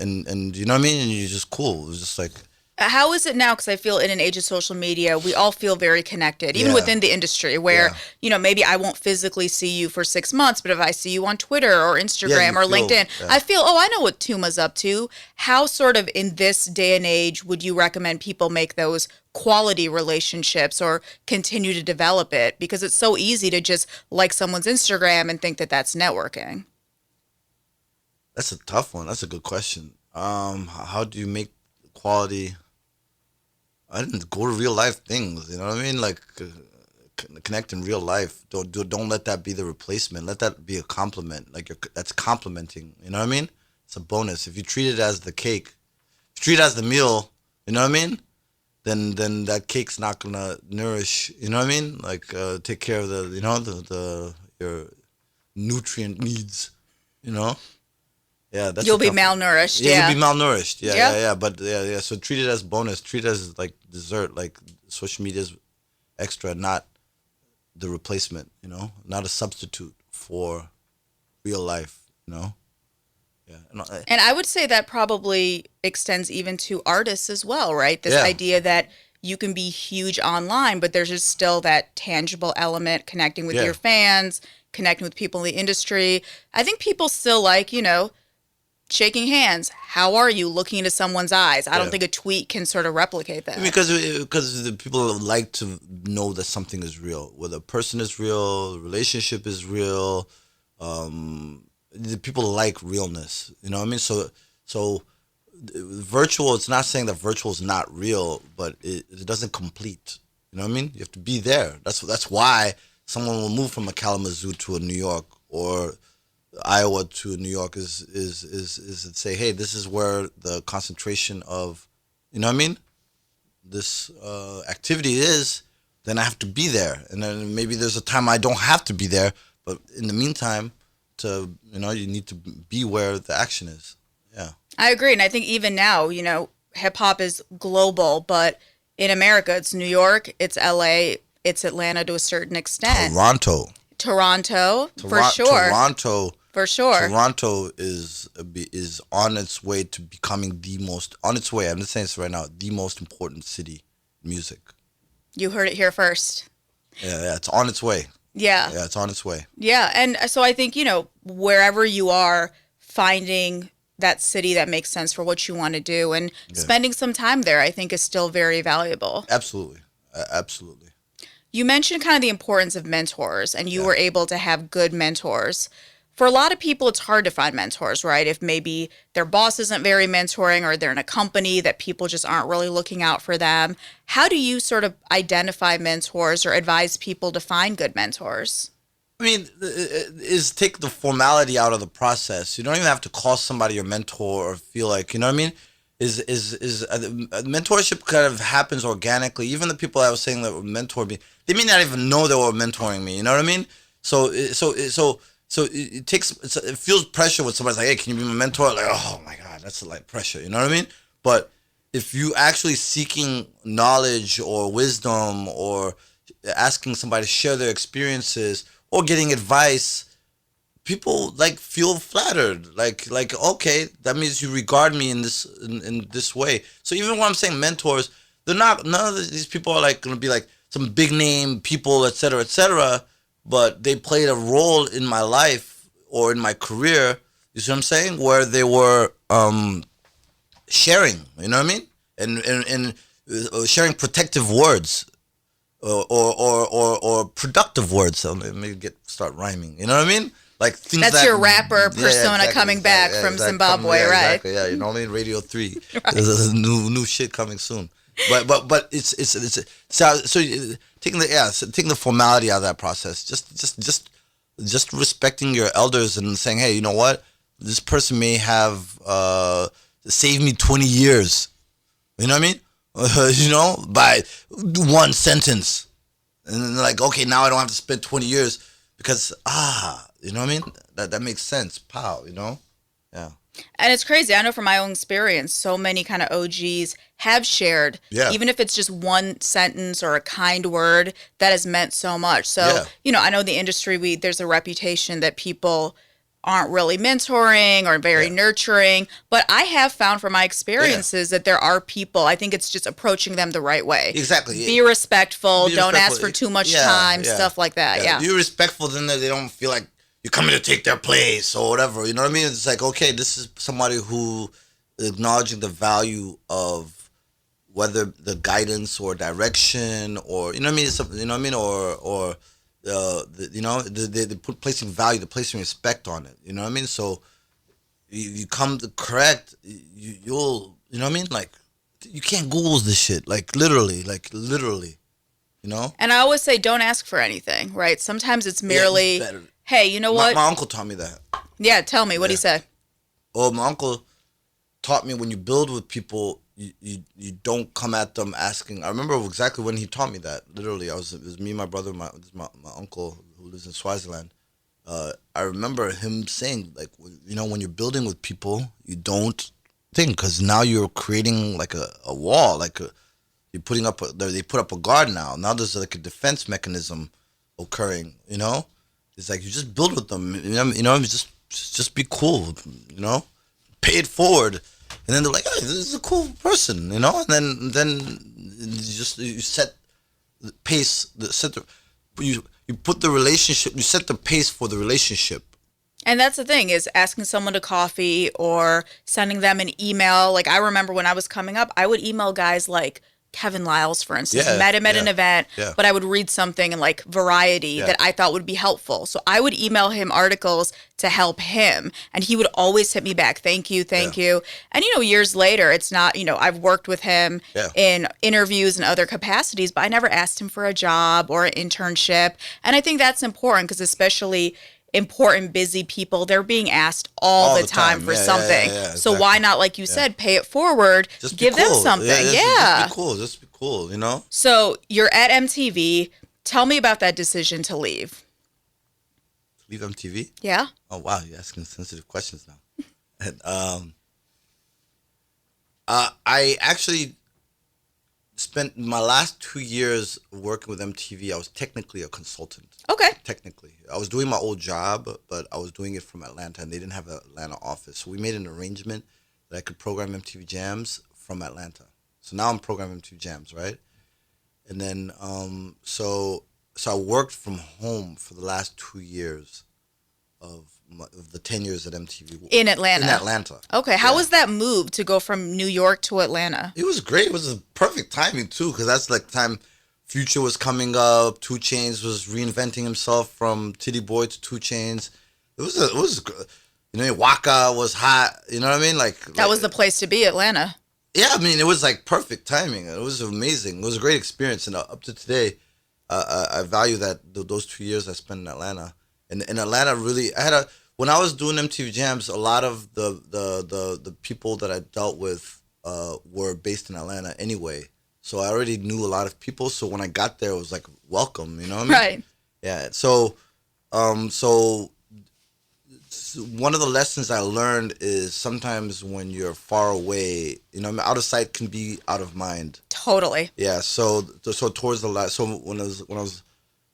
S2: you know what I mean? And you're just cool. It's just like...
S1: How is it now? Because I feel in an age of social media, we all feel very connected, even
S2: Yeah.
S1: within the industry, where,
S2: Yeah.
S1: maybe I won't physically see you for 6 months, but if I see you on Twitter or Instagram
S2: you
S1: or
S2: feel-
S1: LinkedIn,
S2: yeah.
S1: I feel, oh, I know what Tuma's up to. How sort of in this day and age would you recommend people make those quality relationships or continue to develop it? Because it's so easy to just like someone's Instagram and think that that's networking.
S2: That's a tough one. That's a good question. How do you make quality? I didn't go to real life things. You know what I mean? Like connect in real life. Don't let that be the replacement. Let that be a compliment. Like that's complimenting. You know what I mean? It's a bonus. If you treat it as the cake, if you treat it as the meal. You know what I mean? Then that cake's not gonna nourish. You know what I mean? Like take care of the your nutrient needs. You know? Yeah, that's
S1: You'll
S2: a
S1: be
S2: tough one.
S1: malnourished.
S2: Yeah,
S1: Yeah.
S2: you'll be malnourished. Yeah,
S1: Yeah.
S2: yeah. But yeah. So treat it as bonus. Treat it as like dessert. Like social media's extra, not the replacement. Not a substitute for real life. Yeah.
S1: And I would say that probably extends even to artists as well, right? This
S2: Yeah.
S1: idea that you can be huge online, but there's just still that tangible element connecting with
S2: Yeah.
S1: your fans, connecting with people in the industry. I think people still like, shaking hands. How are you? Looking into someone's eyes. I don't
S2: Yeah.
S1: think a tweet can sort of replicate that.
S2: Because the people like to know that something is real. Whether a person is real, a relationship is real. The people like realness. You know what I mean? So virtual. It's not saying that virtual is not real, but it doesn't complete. You know what I mean? You have to be there. That's why someone will move from a Kalamazoo to a New York or Iowa to New York is to say, hey, this is where the concentration of, you know what I mean, this activity is. Then I have to be there, and then maybe there's a time I don't have to be there, but in the meantime, you need to be where the action is. Yeah,
S1: I agree. And I think even now, hip hop is global, but in America, it's New York, it's LA, it's Atlanta to a certain extent. Toronto, for sure. For sure.
S2: Toronto is on its way to becoming on its way. I'm just saying this right now, the most important city in music.
S1: You heard it here first.
S2: Yeah, it's on its way.
S1: Yeah.
S2: Yeah, it's on its way.
S1: Yeah. And so I think, wherever you are, finding that city that makes sense for what you want to do and spending some time there, I think is still very valuable.
S2: Absolutely. Absolutely.
S1: You mentioned kind of the importance of mentors, and you were able to have good mentors. For a lot of people, it's hard to find mentors, right? If maybe their boss isn't very mentoring or they're in a company that people just aren't really looking out for them. How do you sort of identify mentors or advise people to find good mentors?
S2: I mean, is take the formality out of the process. You don't even have to call somebody your mentor or feel like, you know what I mean? Mentorship kind of happens organically. Even the people I was saying that were mentoring me, they may not even know they were mentoring me. You know what I mean? So it feels pressure when somebody's like, hey, can you be my mentor? Like, oh my God, that's like pressure. You know what I mean? But if you actually seeking knowledge or wisdom or asking somebody to share their experiences or getting advice, people like feel flattered. Like okay, that means you regard me in this way. So even when I'm saying mentors, none of these people are like gonna be like some big name people, et cetera, but they played a role in my life or in my career. You see what I'm saying? Where they were sharing, you know what I mean, and sharing protective words. Or productive words. So let me start rhyming. You know what I mean? Like things
S1: That's your rapper persona
S2: exactly,
S1: coming back from Zimbabwe, right?
S2: Exactly. Yeah, you're only in Radio 3. Right. There's new shit coming soon. But it's so taking the formality out of that process. Just respecting your elders and saying, hey, you know what? This person may have saved me 20 years. You know what I mean? By one sentence. And then like, okay, now I don't have to spend 20 years because, you know what I mean? That makes sense. Pow, Yeah.
S1: And it's crazy. I know from my own experience, so many kind of OGs have shared, even if it's just one sentence or a kind word that has meant so much. So, I know the industry, there's a reputation that people aren't really mentoring or very nurturing. But I have found from my experiences that there are people, I think it's just approaching them the right way.
S2: Exactly.
S1: Be respectful.
S2: Be
S1: Don't
S2: respectful.
S1: ask for too much
S2: Yeah,
S1: time,
S2: yeah,
S1: stuff like that. Yeah.
S2: Be respectful, then they don't feel like you're coming to take their place or whatever. You know what I mean? It's like, okay, this is somebody who acknowledging the value of whether the guidance or direction or, you know what I mean? You know what I mean? Or you know, they put placing value, they're placing respect on it. You know what I mean? So you come to correct, you'll, you know what I mean? Like, you can't Google this shit. Like literally, you know?
S1: And I always say, don't ask for anything, right? Sometimes it's merely,
S2: it's better.
S1: hey, you know what?
S2: My uncle taught me that.
S1: Yeah, tell me. What'd he say?
S2: Well, my uncle taught me when you build with people, you don't come at them asking. I remember exactly when he taught me that. Literally, it was me, my brother, my uncle who lives in Swaziland. I remember him saying, like, you know, when you're building with people, you don't think, because now you're creating like a wall, like you're putting up. They put up a guard now. Now there's like a defense mechanism occurring. You know, it's like you just build with them. You know, just be cool. You know, pay it forward. And then they're like, hey, this is a cool person, you know? And then you set the pace, you put the relationship, you set the pace for the relationship.
S1: And that's the thing, is asking someone to coffee or sending them an email. Like, I remember when I was coming up, I would email guys like Kevin Lyles, for instance, met him at an event, but I would read something in like Variety that I thought would be helpful. So I would email him articles to help him, and he would always hit me back, thank you. And, you know, years later, it's not, you know, I've worked with him in interviews and other capacities, but I never asked him for a job or an internship. And I think that's important, because especially important, busy people, they're being asked all the time for something. So why not, like you said, pay it forward, just give them something.
S2: Just be cool, you know?
S1: So you're at MTV. Tell me about that decision to leave.
S2: Leave MTV?
S1: Yeah.
S2: Oh, wow, you're asking sensitive questions now. And, I actually spent my last 2 years working with MTV. I was technically a consultant.
S1: Okay.
S2: Technically. I was doing my old job, but I was doing it from Atlanta, and they didn't have an Atlanta office. So we made an arrangement that I could program MTV Jams from Atlanta. So now I'm programming MTV Jams, right? And then, so I worked from home for the last 2 years of the 10 years at MTV.
S1: In Atlanta?
S2: In Atlanta.
S1: Okay. How was that move to go from New York to Atlanta?
S2: It was great. It was a perfect timing, too, because that's like time Future was coming up. 2 Chainz was reinventing himself from Titty Boy to 2 Chainz. It was, you know, Waka was hot. You know what I mean? That
S1: was the place to be, Atlanta.
S2: Yeah, I mean, it was like perfect timing. It was amazing. It was a great experience, and up to today, I value that those 2 years I spent in Atlanta. And in Atlanta, really, when I was doing MTV Jams, a lot of the people that I dealt with were based in Atlanta anyway. So I already knew a lot of people. So when I got there, it was like, welcome, you know what I mean?
S1: Right.
S2: Yeah. So one of the lessons I learned is sometimes when you're far away, you know, out of sight can be out of mind.
S1: Totally.
S2: Yeah. So towards the last, so when I was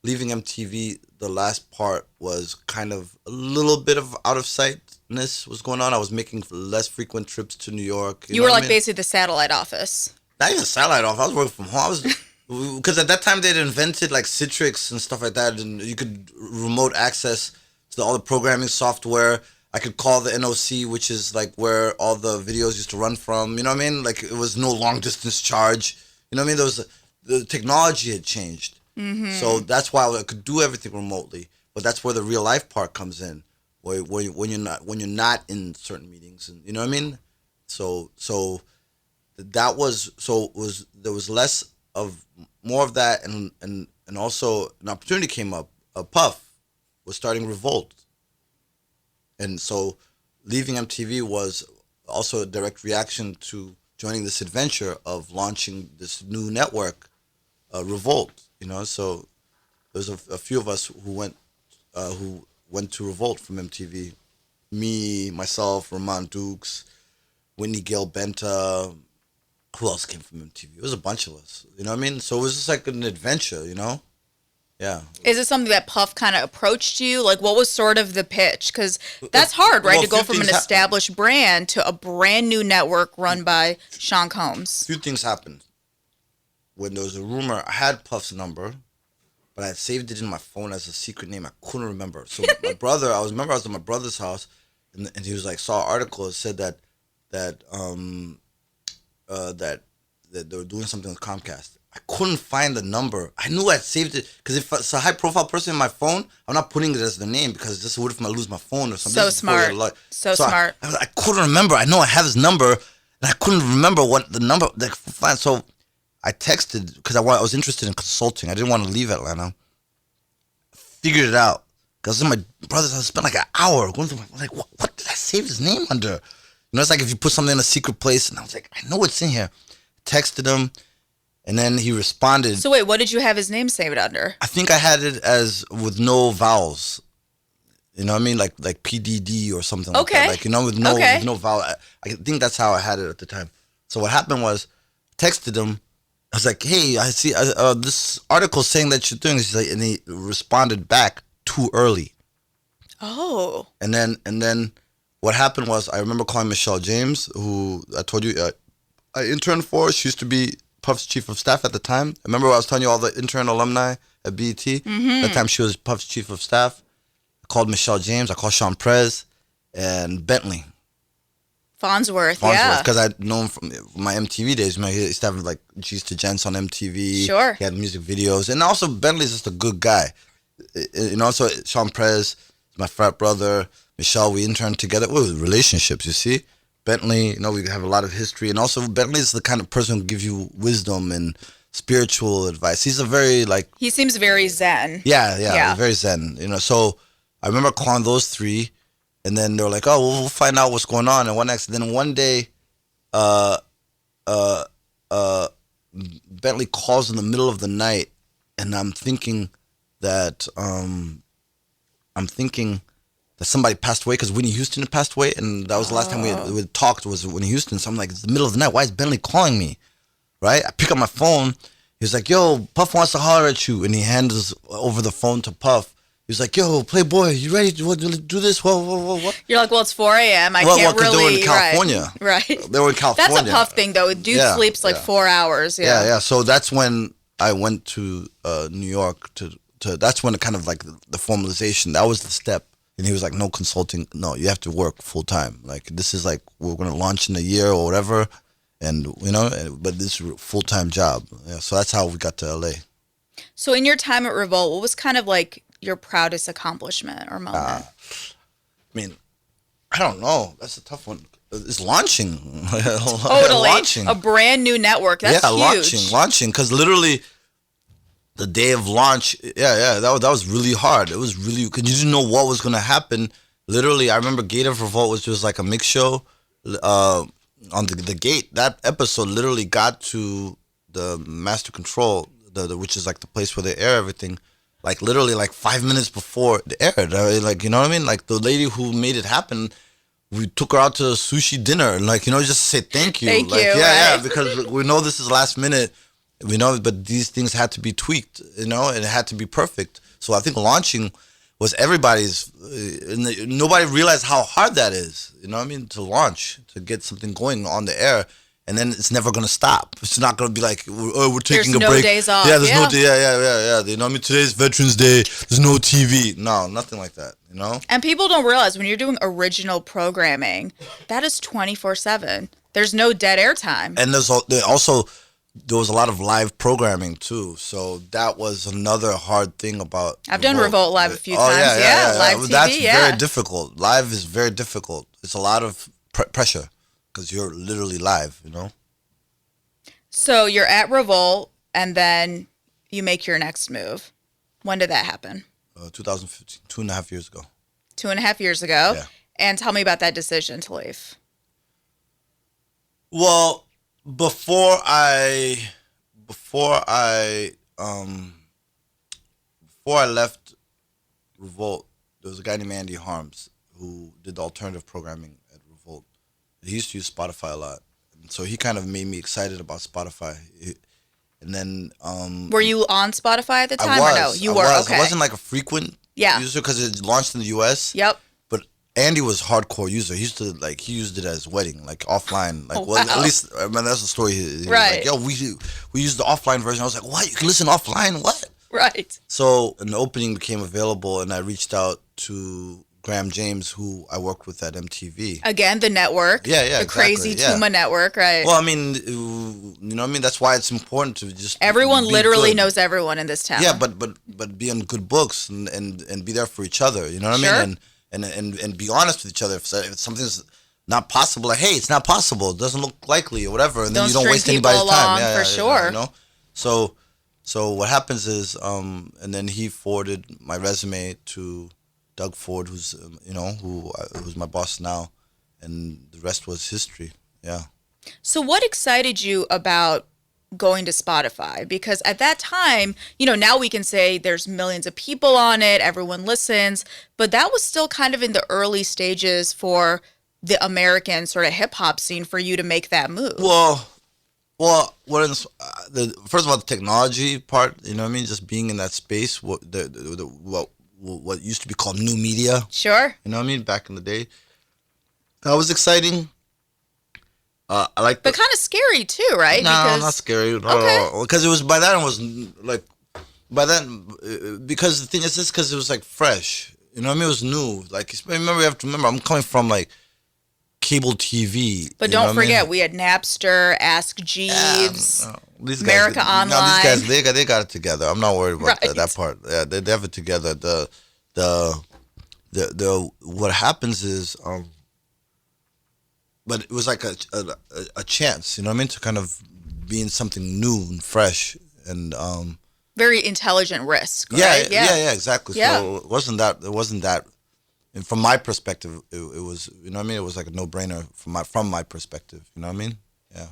S2: leaving MTV, the last part was kind of a little bit of out of sightness was going on. I was making less frequent trips to New York.
S1: You were like basically the satellite office.
S2: Not even satellite office. I was working from home. Because at that time they'd invented like Citrix and stuff like that, and you could remote access to all the programming software. I could call the NOC, which is like where all the videos used to run from. You know what I mean? Like, it was no long distance charge. You know what I mean? The technology had changed. Mm-hmm. So that's why I could do everything remotely. But that's where the real life part comes in, when you're not in certain meetings, and you know what I mean. So there was more of that, and also an opportunity came up. Puff was starting Revolt, and so leaving MTV was also a direct reaction to joining this adventure of launching this new network, Revolt. You know, so there's a few of us who went to Revolt from MTV. Me, myself, Ramon Dukes, Whitney Gale Benta. Who else came from MTV? It was a bunch of us. You know what I mean? So it was just like an adventure, you know? Yeah.
S1: Is it something that Puff kind of approached you? Like, what was sort of the pitch? Because that's hard, right?
S2: Well,
S1: to go
S2: few
S1: from an
S2: things
S1: established brand to a brand new network run by Sean Combs.
S2: Few things happened. When there was a rumor, I had Puff's number, but I had saved it in my phone as a secret name. I couldn't remember. So my brother, I was at my brother's house, and he was like, saw an article that said that they were doing something with Comcast. I couldn't find the number. I knew I'd saved it because if it's a high profile person in my phone, I'm not putting it as the name because just what if I lose my phone or something.
S1: So smart. So smart.
S2: I couldn't remember. I know I have his number, and I couldn't remember what the number. So I texted because I was interested in consulting. I didn't want to leave Atlanta. Figured it out because in my brother's house, I spent like an hour going through. Like, what did I save his name under? You know, it's like if you put something in a secret place, and I was like, I know it's in here. Texted him, and then he responded.
S1: So wait, what did you have his name saved under?
S2: I think I had it as with no vowels. You know what I mean? Like PDD or something like that. Like, you know, with no vowel. I think that's how I had it at the time. So what happened was, texted him. I was like, hey, I see this article saying that you're doing this. He's like, and he responded back too early.
S1: Oh.
S2: And then what happened was, I remember calling Michelle James, who I told you I interned for. She used to be Puff's chief of staff at the time. Remember I was telling you all the intern alumni at BET? Mm-hmm. At that time she was Puff's chief of staff. I called Michelle James. I called Sean Prez and Bentley.
S1: Farnsworth, yeah.
S2: Because I'd known from my MTV days. He used to have like G's to Gents on MTV.
S1: Sure.
S2: He had music videos. And also Bentley's just a good guy. You know, so Sean Prez, my frat brother, Michelle, we interned together. Well, relationships, you see. Bentley, you know, we have a lot of history. And also Bentley's the kind of person who gives you wisdom and spiritual advice. He's a very like...
S1: He seems very zen.
S2: Yeah, very zen. You know, so I remember calling those three. And then they were like, "Oh, we'll find out what's going on." And then one day, Bentley calls in the middle of the night, and I'm thinking that somebody passed away because Whitney Houston had passed away, and that was the last time we had talked was Whitney Houston. So I'm like, it's the middle of the night. Why is Bentley calling me? Right? I pick up my phone. He's like, "Yo, Puff wants to holler at you," and he hands over the phone to Puff. He's like, "Yo, Playboy, you ready to do this?" What?
S1: You're like, well, it's 4 a.m. I can't really.
S2: They were in California.
S1: Right.
S2: They were in California.
S1: That's a Puff thing, though. Dude sleeps like 4 hours.
S2: Yeah. So that's when I went to New York to. That's when it kind of like the formalization. That was the step. And he was like, "No consulting. No, you have to work full time. Like this is like we're gonna launch in a year or whatever, and you know, but this is a full time job." Yeah. So that's how we got to LA.
S1: So in your time at Revolt, what was kind of like your proudest accomplishment or moment?
S2: I mean, I don't know. That's a tough one. It's launching.
S1: Totally. Launching. A brand new network. That's huge.
S2: Launching. Because literally, the day of launch, that was really hard. It was really, because you didn't know what was going to happen. Literally, I remember Gate of Revolt was just like a mix show on the gate. That episode literally got to the Master Control, which is like the place where they air everything. Like literally like 5 minutes before it aired. Like, you know what I mean? Like the lady who made it happen, we took her out to a sushi dinner and like, you know, just say thank you.
S1: Thank
S2: like,
S1: you.
S2: Yeah,
S1: right?
S2: because we know this is last minute. We know, but these things had to be tweaked, you know, and it had to be perfect. So I think launching was everybody's, nobody realized how hard that is, you know what I mean? To launch, to get something going on the air. And then it's never gonna stop. It's not gonna be like, oh, we're taking a break.
S1: There's no days off.
S2: Yeah, there's no day. Yeah. You know what I mean? Today's Veterans Day. There's no TV. No, nothing like that. You know.
S1: And people don't realize when you're doing original programming, that is 24/7. There's no dead air time.
S2: And there was a lot of live programming too. So that was another hard thing about.
S1: I've done Revolt live a few times.
S2: Yeah.
S1: Live TV.
S2: That's very difficult. Live is very difficult. It's a lot of pressure. Because you're literally live, you know?
S1: So you're at Revolt, and then you make your next move. When did that happen?
S2: 2015, 2.5 years ago.
S1: 2.5 years ago?
S2: Yeah.
S1: And tell me about that decision to leave.
S2: Well, before I left Revolt, there was a guy named Andy Harms who did the alternative programming at Revolt. He used to use Spotify a lot. And so he kind of made me excited about Spotify. And And then
S1: Were you on Spotify at the time?
S2: I was.
S1: Or no? You
S2: I
S1: were.
S2: was.
S1: Okay.
S2: I wasn't like a frequent user because it launched in the U.S.
S1: Yep.
S2: But Andy was a hardcore user. He used it at his wedding, like offline. Like,
S1: Oh,
S2: well,
S1: wow.
S2: at least I mean that's the story. He was
S1: Right.
S2: like, yo, we used the offline version. I was like, what? You can listen offline? What?
S1: Right.
S2: So an opening became available, and I reached out to Graham James, who I worked with at MTV.
S1: Again, the network.
S2: Yeah,
S1: The
S2: exactly,
S1: crazy
S2: yeah.
S1: Tuma network, right?
S2: Well, I mean, you know what I mean? That's why it's important to just
S1: Everyone
S2: be
S1: literally
S2: good.
S1: knows everyone in this town.
S2: Yeah, but be on good books and be there for each other. You know what I mean? And be honest with each other. If something's not possible, like, hey, it's not possible. It doesn't look likely or whatever, and then
S1: Don't
S2: you don't
S1: string
S2: waste
S1: people
S2: anybody's time.
S1: along,
S2: Yeah,
S1: for sure.
S2: You know? So what happens is, and then he forwarded my resume to Doug Ford, who's who's my boss now, and the rest was history. Yeah.
S1: So what excited you about going to Spotify? Because at that time, now we can say there's millions of people on it, everyone listens, but that was still kind of in the early stages for the American sort of hip hop scene for you to make that move.
S2: Well, first of all, the technology part, you know what I mean? Just being in that space, what used to be called new media.
S1: Sure.
S2: You know what I mean? Back in the day. That was exciting. I like
S1: But kind of scary too, right?
S2: No, not scary. Because it was, by then it was like, because the thing is this, because it was like fresh. You know what I mean? It was new. Like, remember, you have to remember, I'm coming from like cable TV.
S1: But don't forget, we had Napster, Ask Jeeves,
S2: these guys,
S1: America Online.
S2: No, these guys, they got it together. I'm not worried about
S1: Right.
S2: that part. Yeah, they have it together. The what happens is, but it was like a chance, you know what I mean, to kind of be in something new and fresh and
S1: very intelligent risk.
S2: yeah,
S1: Right?
S2: yeah, exactly.
S1: Yeah.
S2: So it wasn't that. And from my perspective, it was, you know what I mean? It was like a no-brainer from my perspective, you know what I mean? Yeah.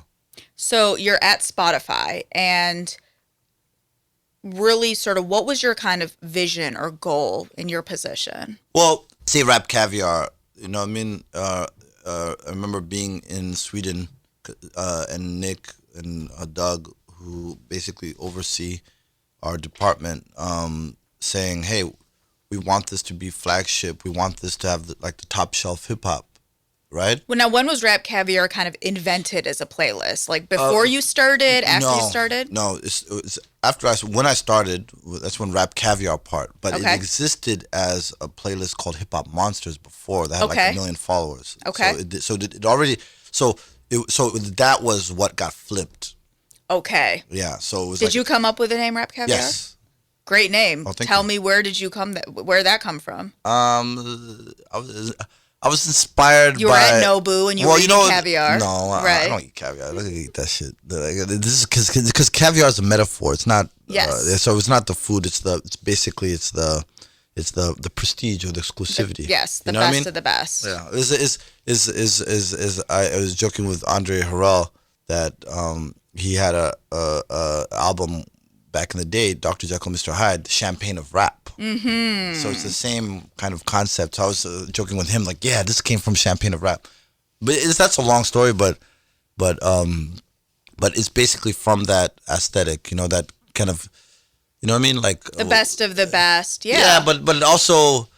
S1: So you're at Spotify, and really sort of what was your kind of vision or goal in your position?
S2: Well, say RapCaviar, you know what I mean? I remember being in Sweden, and Nick and Doug, who basically oversee our department, saying, hey, we want this to be flagship. We want this to have the top shelf hip hop, right?
S1: Well, now, when was RapCaviar kind of invented as a playlist? Like before you started, after you started?
S2: No, it's after when I started. That's when RapCaviar part. But it existed as a playlist called Hip Hop Monsters before that had like 1 million followers.
S1: Okay.
S2: So that was what got flipped.
S1: Okay.
S2: Yeah. So it was.
S1: Did you come up with the name RapCaviar?
S2: Yes.
S1: Great name.
S2: Oh, thank
S1: Tell
S2: you.
S1: me, where did you where that come from?
S2: I was inspired.
S1: You were
S2: by,
S1: at Nobu and you were eating caviar.
S2: No,
S1: right.
S2: I don't eat caviar. I don't eat that shit. This is because caviar is a metaphor. It's not.
S1: Yes.
S2: So it's not the food. It's the prestige or the exclusivity.
S1: Yes, the
S2: You know what I
S1: best
S2: mean?
S1: of the best.
S2: Yeah. I was joking with Andre Harrell that he had a album back in the day, Dr. Jekyll, Mr. Hyde, the Champagne of Rap. Mm-hmm. So it's the same kind of concept. So I was joking with him, like, yeah, this came from Champagne of Rap. But that's a long story, but it's basically from that aesthetic, you know, that kind of, you know what I mean? Like
S1: The best of the best. Yeah.
S2: yeah, but also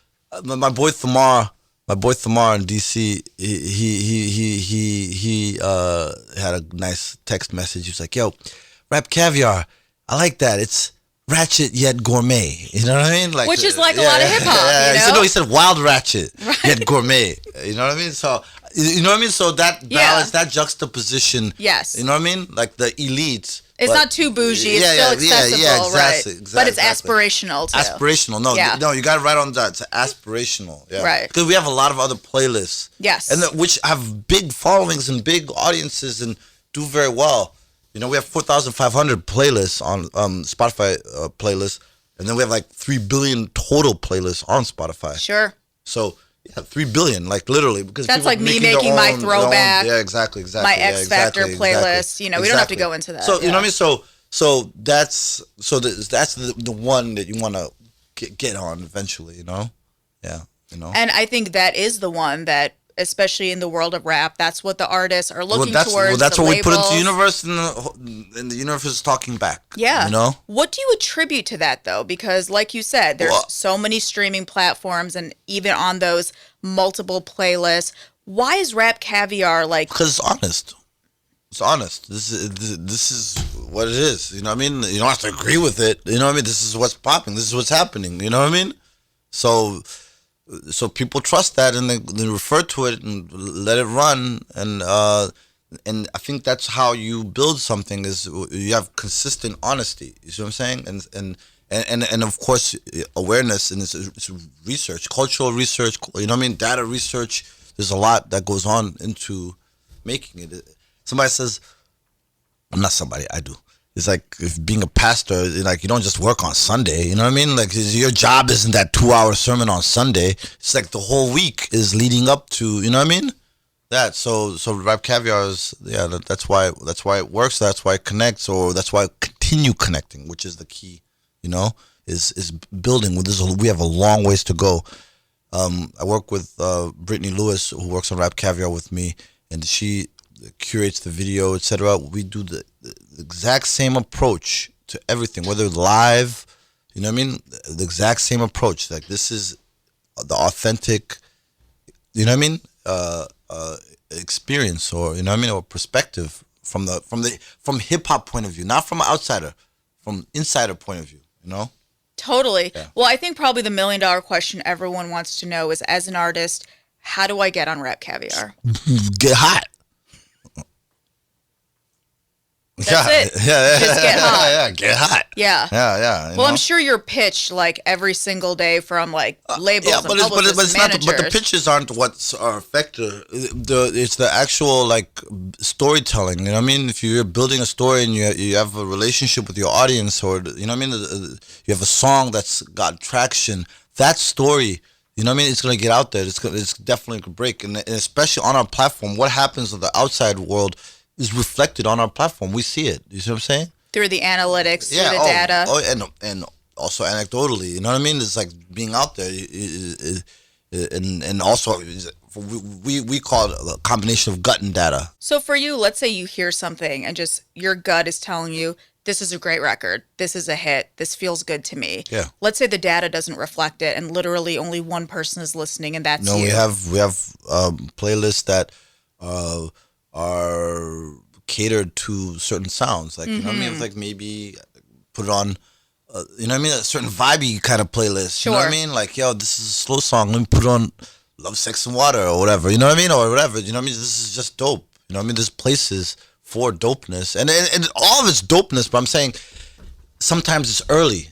S2: my boy Thamar in DC, he had a nice text message. He was like, "Yo, RapCaviar, I like that. It's ratchet yet gourmet." You know what I mean? Like,
S1: Which is like a lot of hip hop.
S2: Yeah,
S1: You know?
S2: he said wild ratchet yet gourmet. You know what I mean? So you know what I mean? So that balance, that juxtaposition.
S1: Yes.
S2: You know what I mean? Like the elites.
S1: It's not too bougie. It's still accessible, right? But it's aspirational too.
S2: Aspirational. No, you got it right on that. It's aspirational. Yeah.
S1: Right.
S2: Because we have a lot of other playlists.
S1: Yes.
S2: And which have big followings and big audiences and do very well. You know, we have 4,500 playlists on Spotify playlists, and then we have like 3 billion total playlists on Spotify.
S1: Sure.
S2: So yeah, 3 billion, like literally, because
S1: that's
S2: people
S1: like me
S2: making
S1: making
S2: their
S1: my
S2: own,
S1: throwback.
S2: Yeah, exactly.
S1: My X Factor playlist. You know, we don't have to go into that.
S2: So you know what I mean. So that's the one that you want to get on eventually. You know. Yeah. You know.
S1: And I think that is the one that especially in the world of rap. That's what the artists are looking
S2: that's,
S1: towards.
S2: Well, that's
S1: the
S2: what we put into the
S1: labels.
S2: universe, and the universe is talking back.
S1: Yeah.
S2: You know?
S1: What do you attribute to that, though? Because, like you said, there's so many streaming platforms, and even on those multiple playlists. Why is RapCaviar like?
S2: Because it's honest. It's honest. This is what it is. You know what I mean? You don't have to agree with it. You know what I mean? This is what's popping. This is what's happening. You know what I mean? So people trust that, and they refer to it and let it run. And I think that's how you build something. Is you have consistent honesty. You see what I'm saying? And of course awareness, and it's research, cultural research. You know what I mean? Data research. There's a lot that goes on into making it. Somebody says, I'm not somebody, I do. It's like if being a pastor, like you don't just work on Sunday, you know what I mean? Like your job isn't that 2-hour sermon on Sunday. It's like the whole week is leading up to, you know what I mean? That so RapCaviar is that's why it works. That's why it connects, or that's why I continue connecting, which is the key. You know, is building. We have a long ways to go. I work with Brittany Lewis, who works on RapCaviar with me, and she curates the video, etc. We do the exact same approach to everything, whether live, you know what I mean? The exact same approach. Like this is the authentic, you know what I mean? Experience, or you know what I mean, or perspective from hip hop point of view, not from an outsider, from insider point of view, you know?
S1: Totally.
S2: Yeah.
S1: Well, I think probably the $1 million question everyone wants to know is, as an artist, how do I get on RapCaviar?
S2: Get hot.
S1: That's it.
S2: Yeah.
S1: Just get hot.
S2: Yeah, get hot.
S1: Yeah.
S2: Yeah.
S1: Well, I'm sure you're pitched like every single day from like labels and
S2: but
S1: publicists
S2: it's
S1: and
S2: not.
S1: managers.
S2: But the pitches aren't what's our factor. It's the actual like storytelling. You know what I mean? If you're building a story and you have a relationship with your audience, or you know what I mean, you have a song that's got traction. That story, you know what I mean, it's gonna get out there. It's definitely gonna break, and especially on our platform. What happens in the outside world is reflected on our platform. We see it. You see what I'm saying?
S1: Through the analytics, through the data.
S2: And also anecdotally, you know what I mean? It's like being out there, and also we call it a combination of gut and data.
S1: So for you, let's say you hear something and just your gut is telling you, this is a great record, this is a hit, this feels good to me.
S2: Yeah.
S1: Let's say the data doesn't reflect it, and literally only one person is listening, and that's you.
S2: We have playlists that are catered to certain sounds, like you know what I mean. It's like maybe put it on, you know what I mean, a certain vibey kind of playlist.
S1: Sure.
S2: You know what I mean? Like, yo, this is a slow song. Let me put on Love, Sex, and Water or whatever. You know what I mean? Or whatever. You know what I mean? This is just dope. You know what I mean? There's places for dopeness, and all of it's dopeness. But I'm saying sometimes it's early.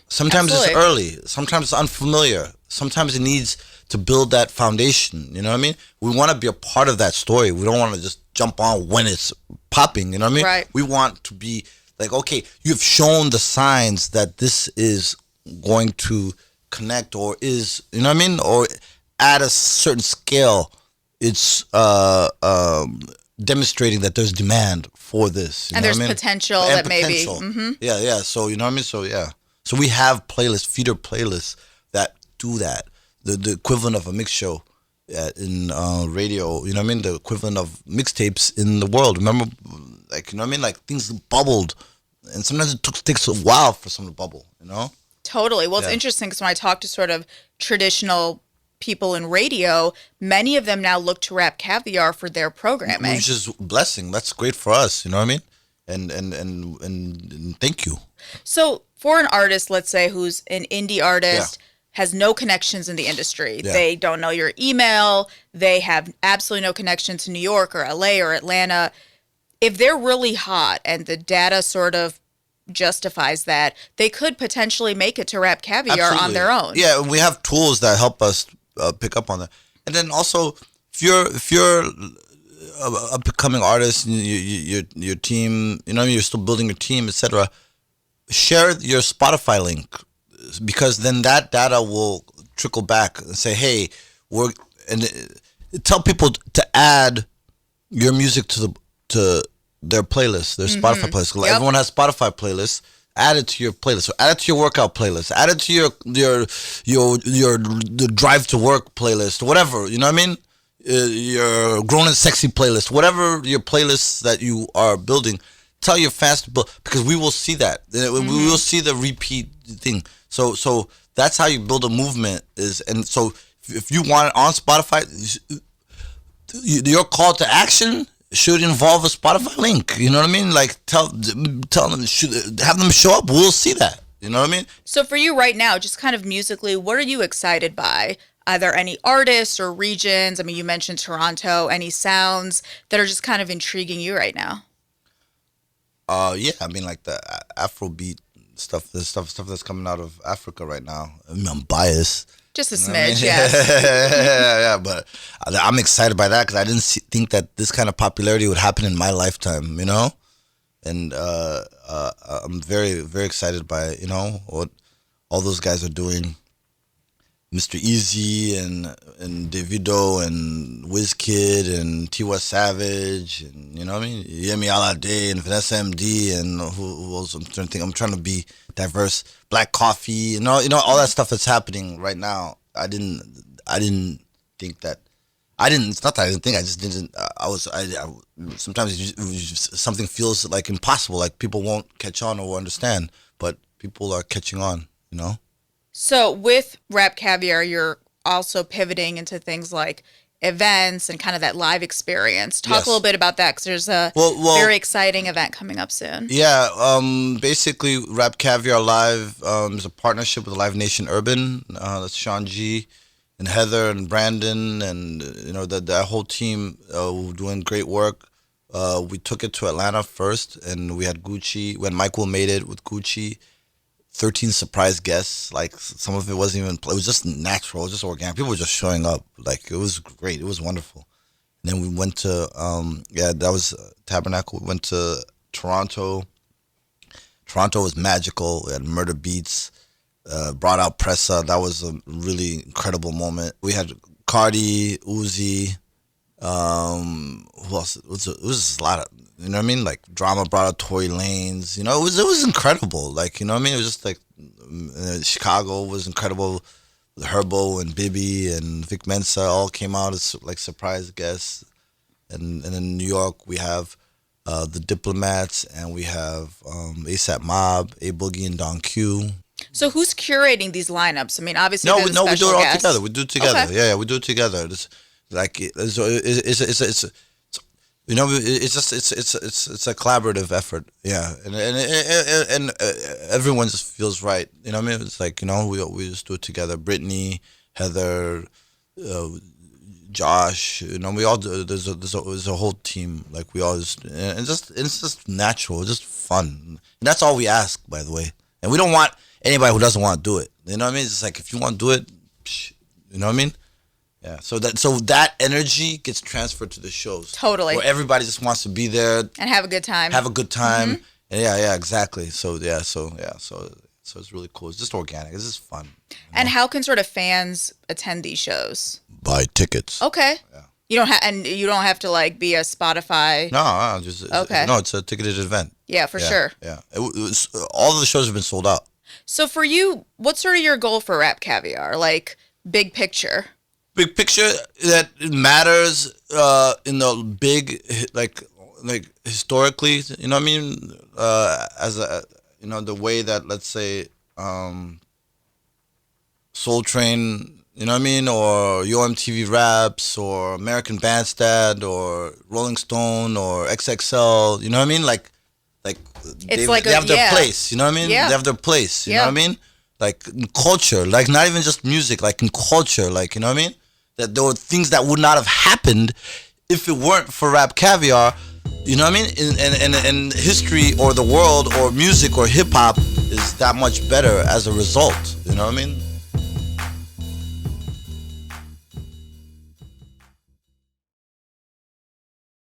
S2: Sometimes
S1: Absolutely.
S2: it's early. Sometimes it's unfamiliar. Sometimes it needs to build that foundation. You know what I mean? We want to be a part of that story. We don't want to just jump on when it's popping. You know what I mean?
S1: Right.
S2: We want to be like, okay, you've shown the signs that this is going to connect, or is, you know what I mean, or at a certain scale, it's demonstrating that there's demand for this. You
S1: And
S2: know
S1: there's
S2: what I mean?
S1: potential
S2: And
S1: that maybe.
S2: potential. Yeah. So you know what I mean? So yeah. So we have playlists, feeder playlists that do that. The equivalent of a mix show in radio. You know what I mean? The equivalent of mixtapes in the world. Remember, like, you know what I mean? Like things bubbled, and sometimes it takes a while for some to bubble. You know?
S1: Totally. Well, it's interesting because when I talk to sort of traditional people in radio, many of them now look to RapCaviar for their programming.
S2: Which is a blessing. That's great for us. You know what I mean? And thank you.
S1: So for an artist, let's say, who's an indie artist, has no connections in the industry.
S2: Yeah.
S1: They don't know your email. They have absolutely no connection to New York or LA or Atlanta. If they're really hot and the data sort of justifies that, they could potentially make it to RapCaviar on their own.
S2: Yeah, we have tools that help us pick up on that. And then also, if you're a becoming artist, and your team, you know, you're still building your team, etc. Share your Spotify link, because then that data will trickle back and say, hey, tell people to add your music to their playlist, their Spotify playlist. Like, everyone has Spotify playlists. Add it to your playlist, or add it to your workout playlist. Add it to your drive to work playlist, or whatever. You know what I mean? your Grown and Sexy playlist, whatever your playlists that you are building, tell your fans to build, because we will see that. We will see the repeat thing. So that's how you build a movement. And so if you want it on Spotify, your call to action should involve a Spotify link. You know what I mean? Like tell them, have them show up. We'll see that. You know what I mean?
S1: So for you right now, just kind of musically, what are you excited by? Either any artists or regions? I mean, you mentioned Toronto. Any sounds that are just kind of intriguing you right now?
S2: Yeah, I mean, like the Afrobeat stuff, the stuff that's coming out of Africa right now. I mean, I'm biased.
S1: Just a
S2: You know what I
S1: smidge,
S2: mean?
S1: yes.
S2: yeah, but I'm excited by that because I didn't think that this kind of popularity would happen in my lifetime, you know? And I'm very, very excited by, you know, what all those guys are doing. Mr. Easy and Davido and Wizkid and Tiwa Savage and, you know what I mean? Yemi Alade and Vanessa MD and who else? I'm trying to be diverse. Black Coffee, you know, all that stuff that's happening right now. I didn't think that. It's not that I didn't think. I just didn't. Sometimes something feels like impossible, like people won't catch on or understand, but people are catching on, you know?
S1: So with RapCaviar, you're also pivoting into things like events and kind of that live experience. Talk a little bit about that because there's a very exciting event coming up soon.
S2: Yeah, basically RapCaviar Live is a partnership with Live Nation Urban. That's Sean G and Heather and Brandon and you know that whole team doing great work. We took it to Atlanta first, and we had Gucci. When Michael made it with Gucci. 13 surprise guests. Like some of it wasn't even. It was just natural. It was just organic. People were just showing up. Like it was great. It was wonderful. And then we went to that was Tabernacle. We went to Toronto. Toronto was magical. We had Murder Beats. Brought out Pressa. That was a really incredible moment. We had Cardi, Uzi. Who else? It was a lot of, you know what I mean? Like Drama brought out Tory Lanez. You know, it was incredible. Like, you know what I mean? It was just like Chicago was incredible. Herbo and Bibi and Vic Mensa all came out as like surprise guests. And in New York we have the Diplomats and we have ASAP Mob, A Boogie and Don Q.
S1: So who's curating these lineups? I mean, obviously
S2: we do it all
S1: guests.
S2: together. We do it together.
S1: Okay.
S2: Yeah, we do it together. It's you know, it's a collaborative effort. Yeah, and everyone just feels right. You know what I mean? It's like, you know, we just do it together. Brittany, Heather, Josh. You know, we all do. There's a whole team. Like we all just and it's just natural. It's just fun. And that's all we ask, by the way. And we don't want anybody who doesn't want to do it. You know what I mean? It's just like if you want to do it, you know what I mean? Yeah, so that energy gets transferred to the shows.
S1: Totally.
S2: Where everybody just wants to be there
S1: and have a good time.
S2: And yeah, exactly. So it's really cool. It's just organic. It's just fun.
S1: And how can sort of fans attend these shows?
S2: Buy tickets.
S1: Okay.
S2: Yeah.
S1: You don't have to like be a Spotify.
S2: No, it's a ticketed event.
S1: Yeah, for sure.
S2: Yeah. All of the shows have been sold out.
S1: So for you, what's sort of your goal for RapCaviar? Like big picture.
S2: Big picture that matters in the big like historically, you know what I mean? As a, you know, the way that, let's say, Soul Train, you know what I mean, or Yo MTV Raps or American Bandstand or Rolling Stone or XXL, you know what I mean? Like they have their place, you know what I mean?
S1: Yeah.
S2: They have their place, you know what I mean? Like in culture, like not even just music, like in culture, like, you know what I mean? That there were things that would not have happened if it weren't for RapCaviar, you know what I mean? And history or the world or music or hip hop is that much better as a result, you know what I mean?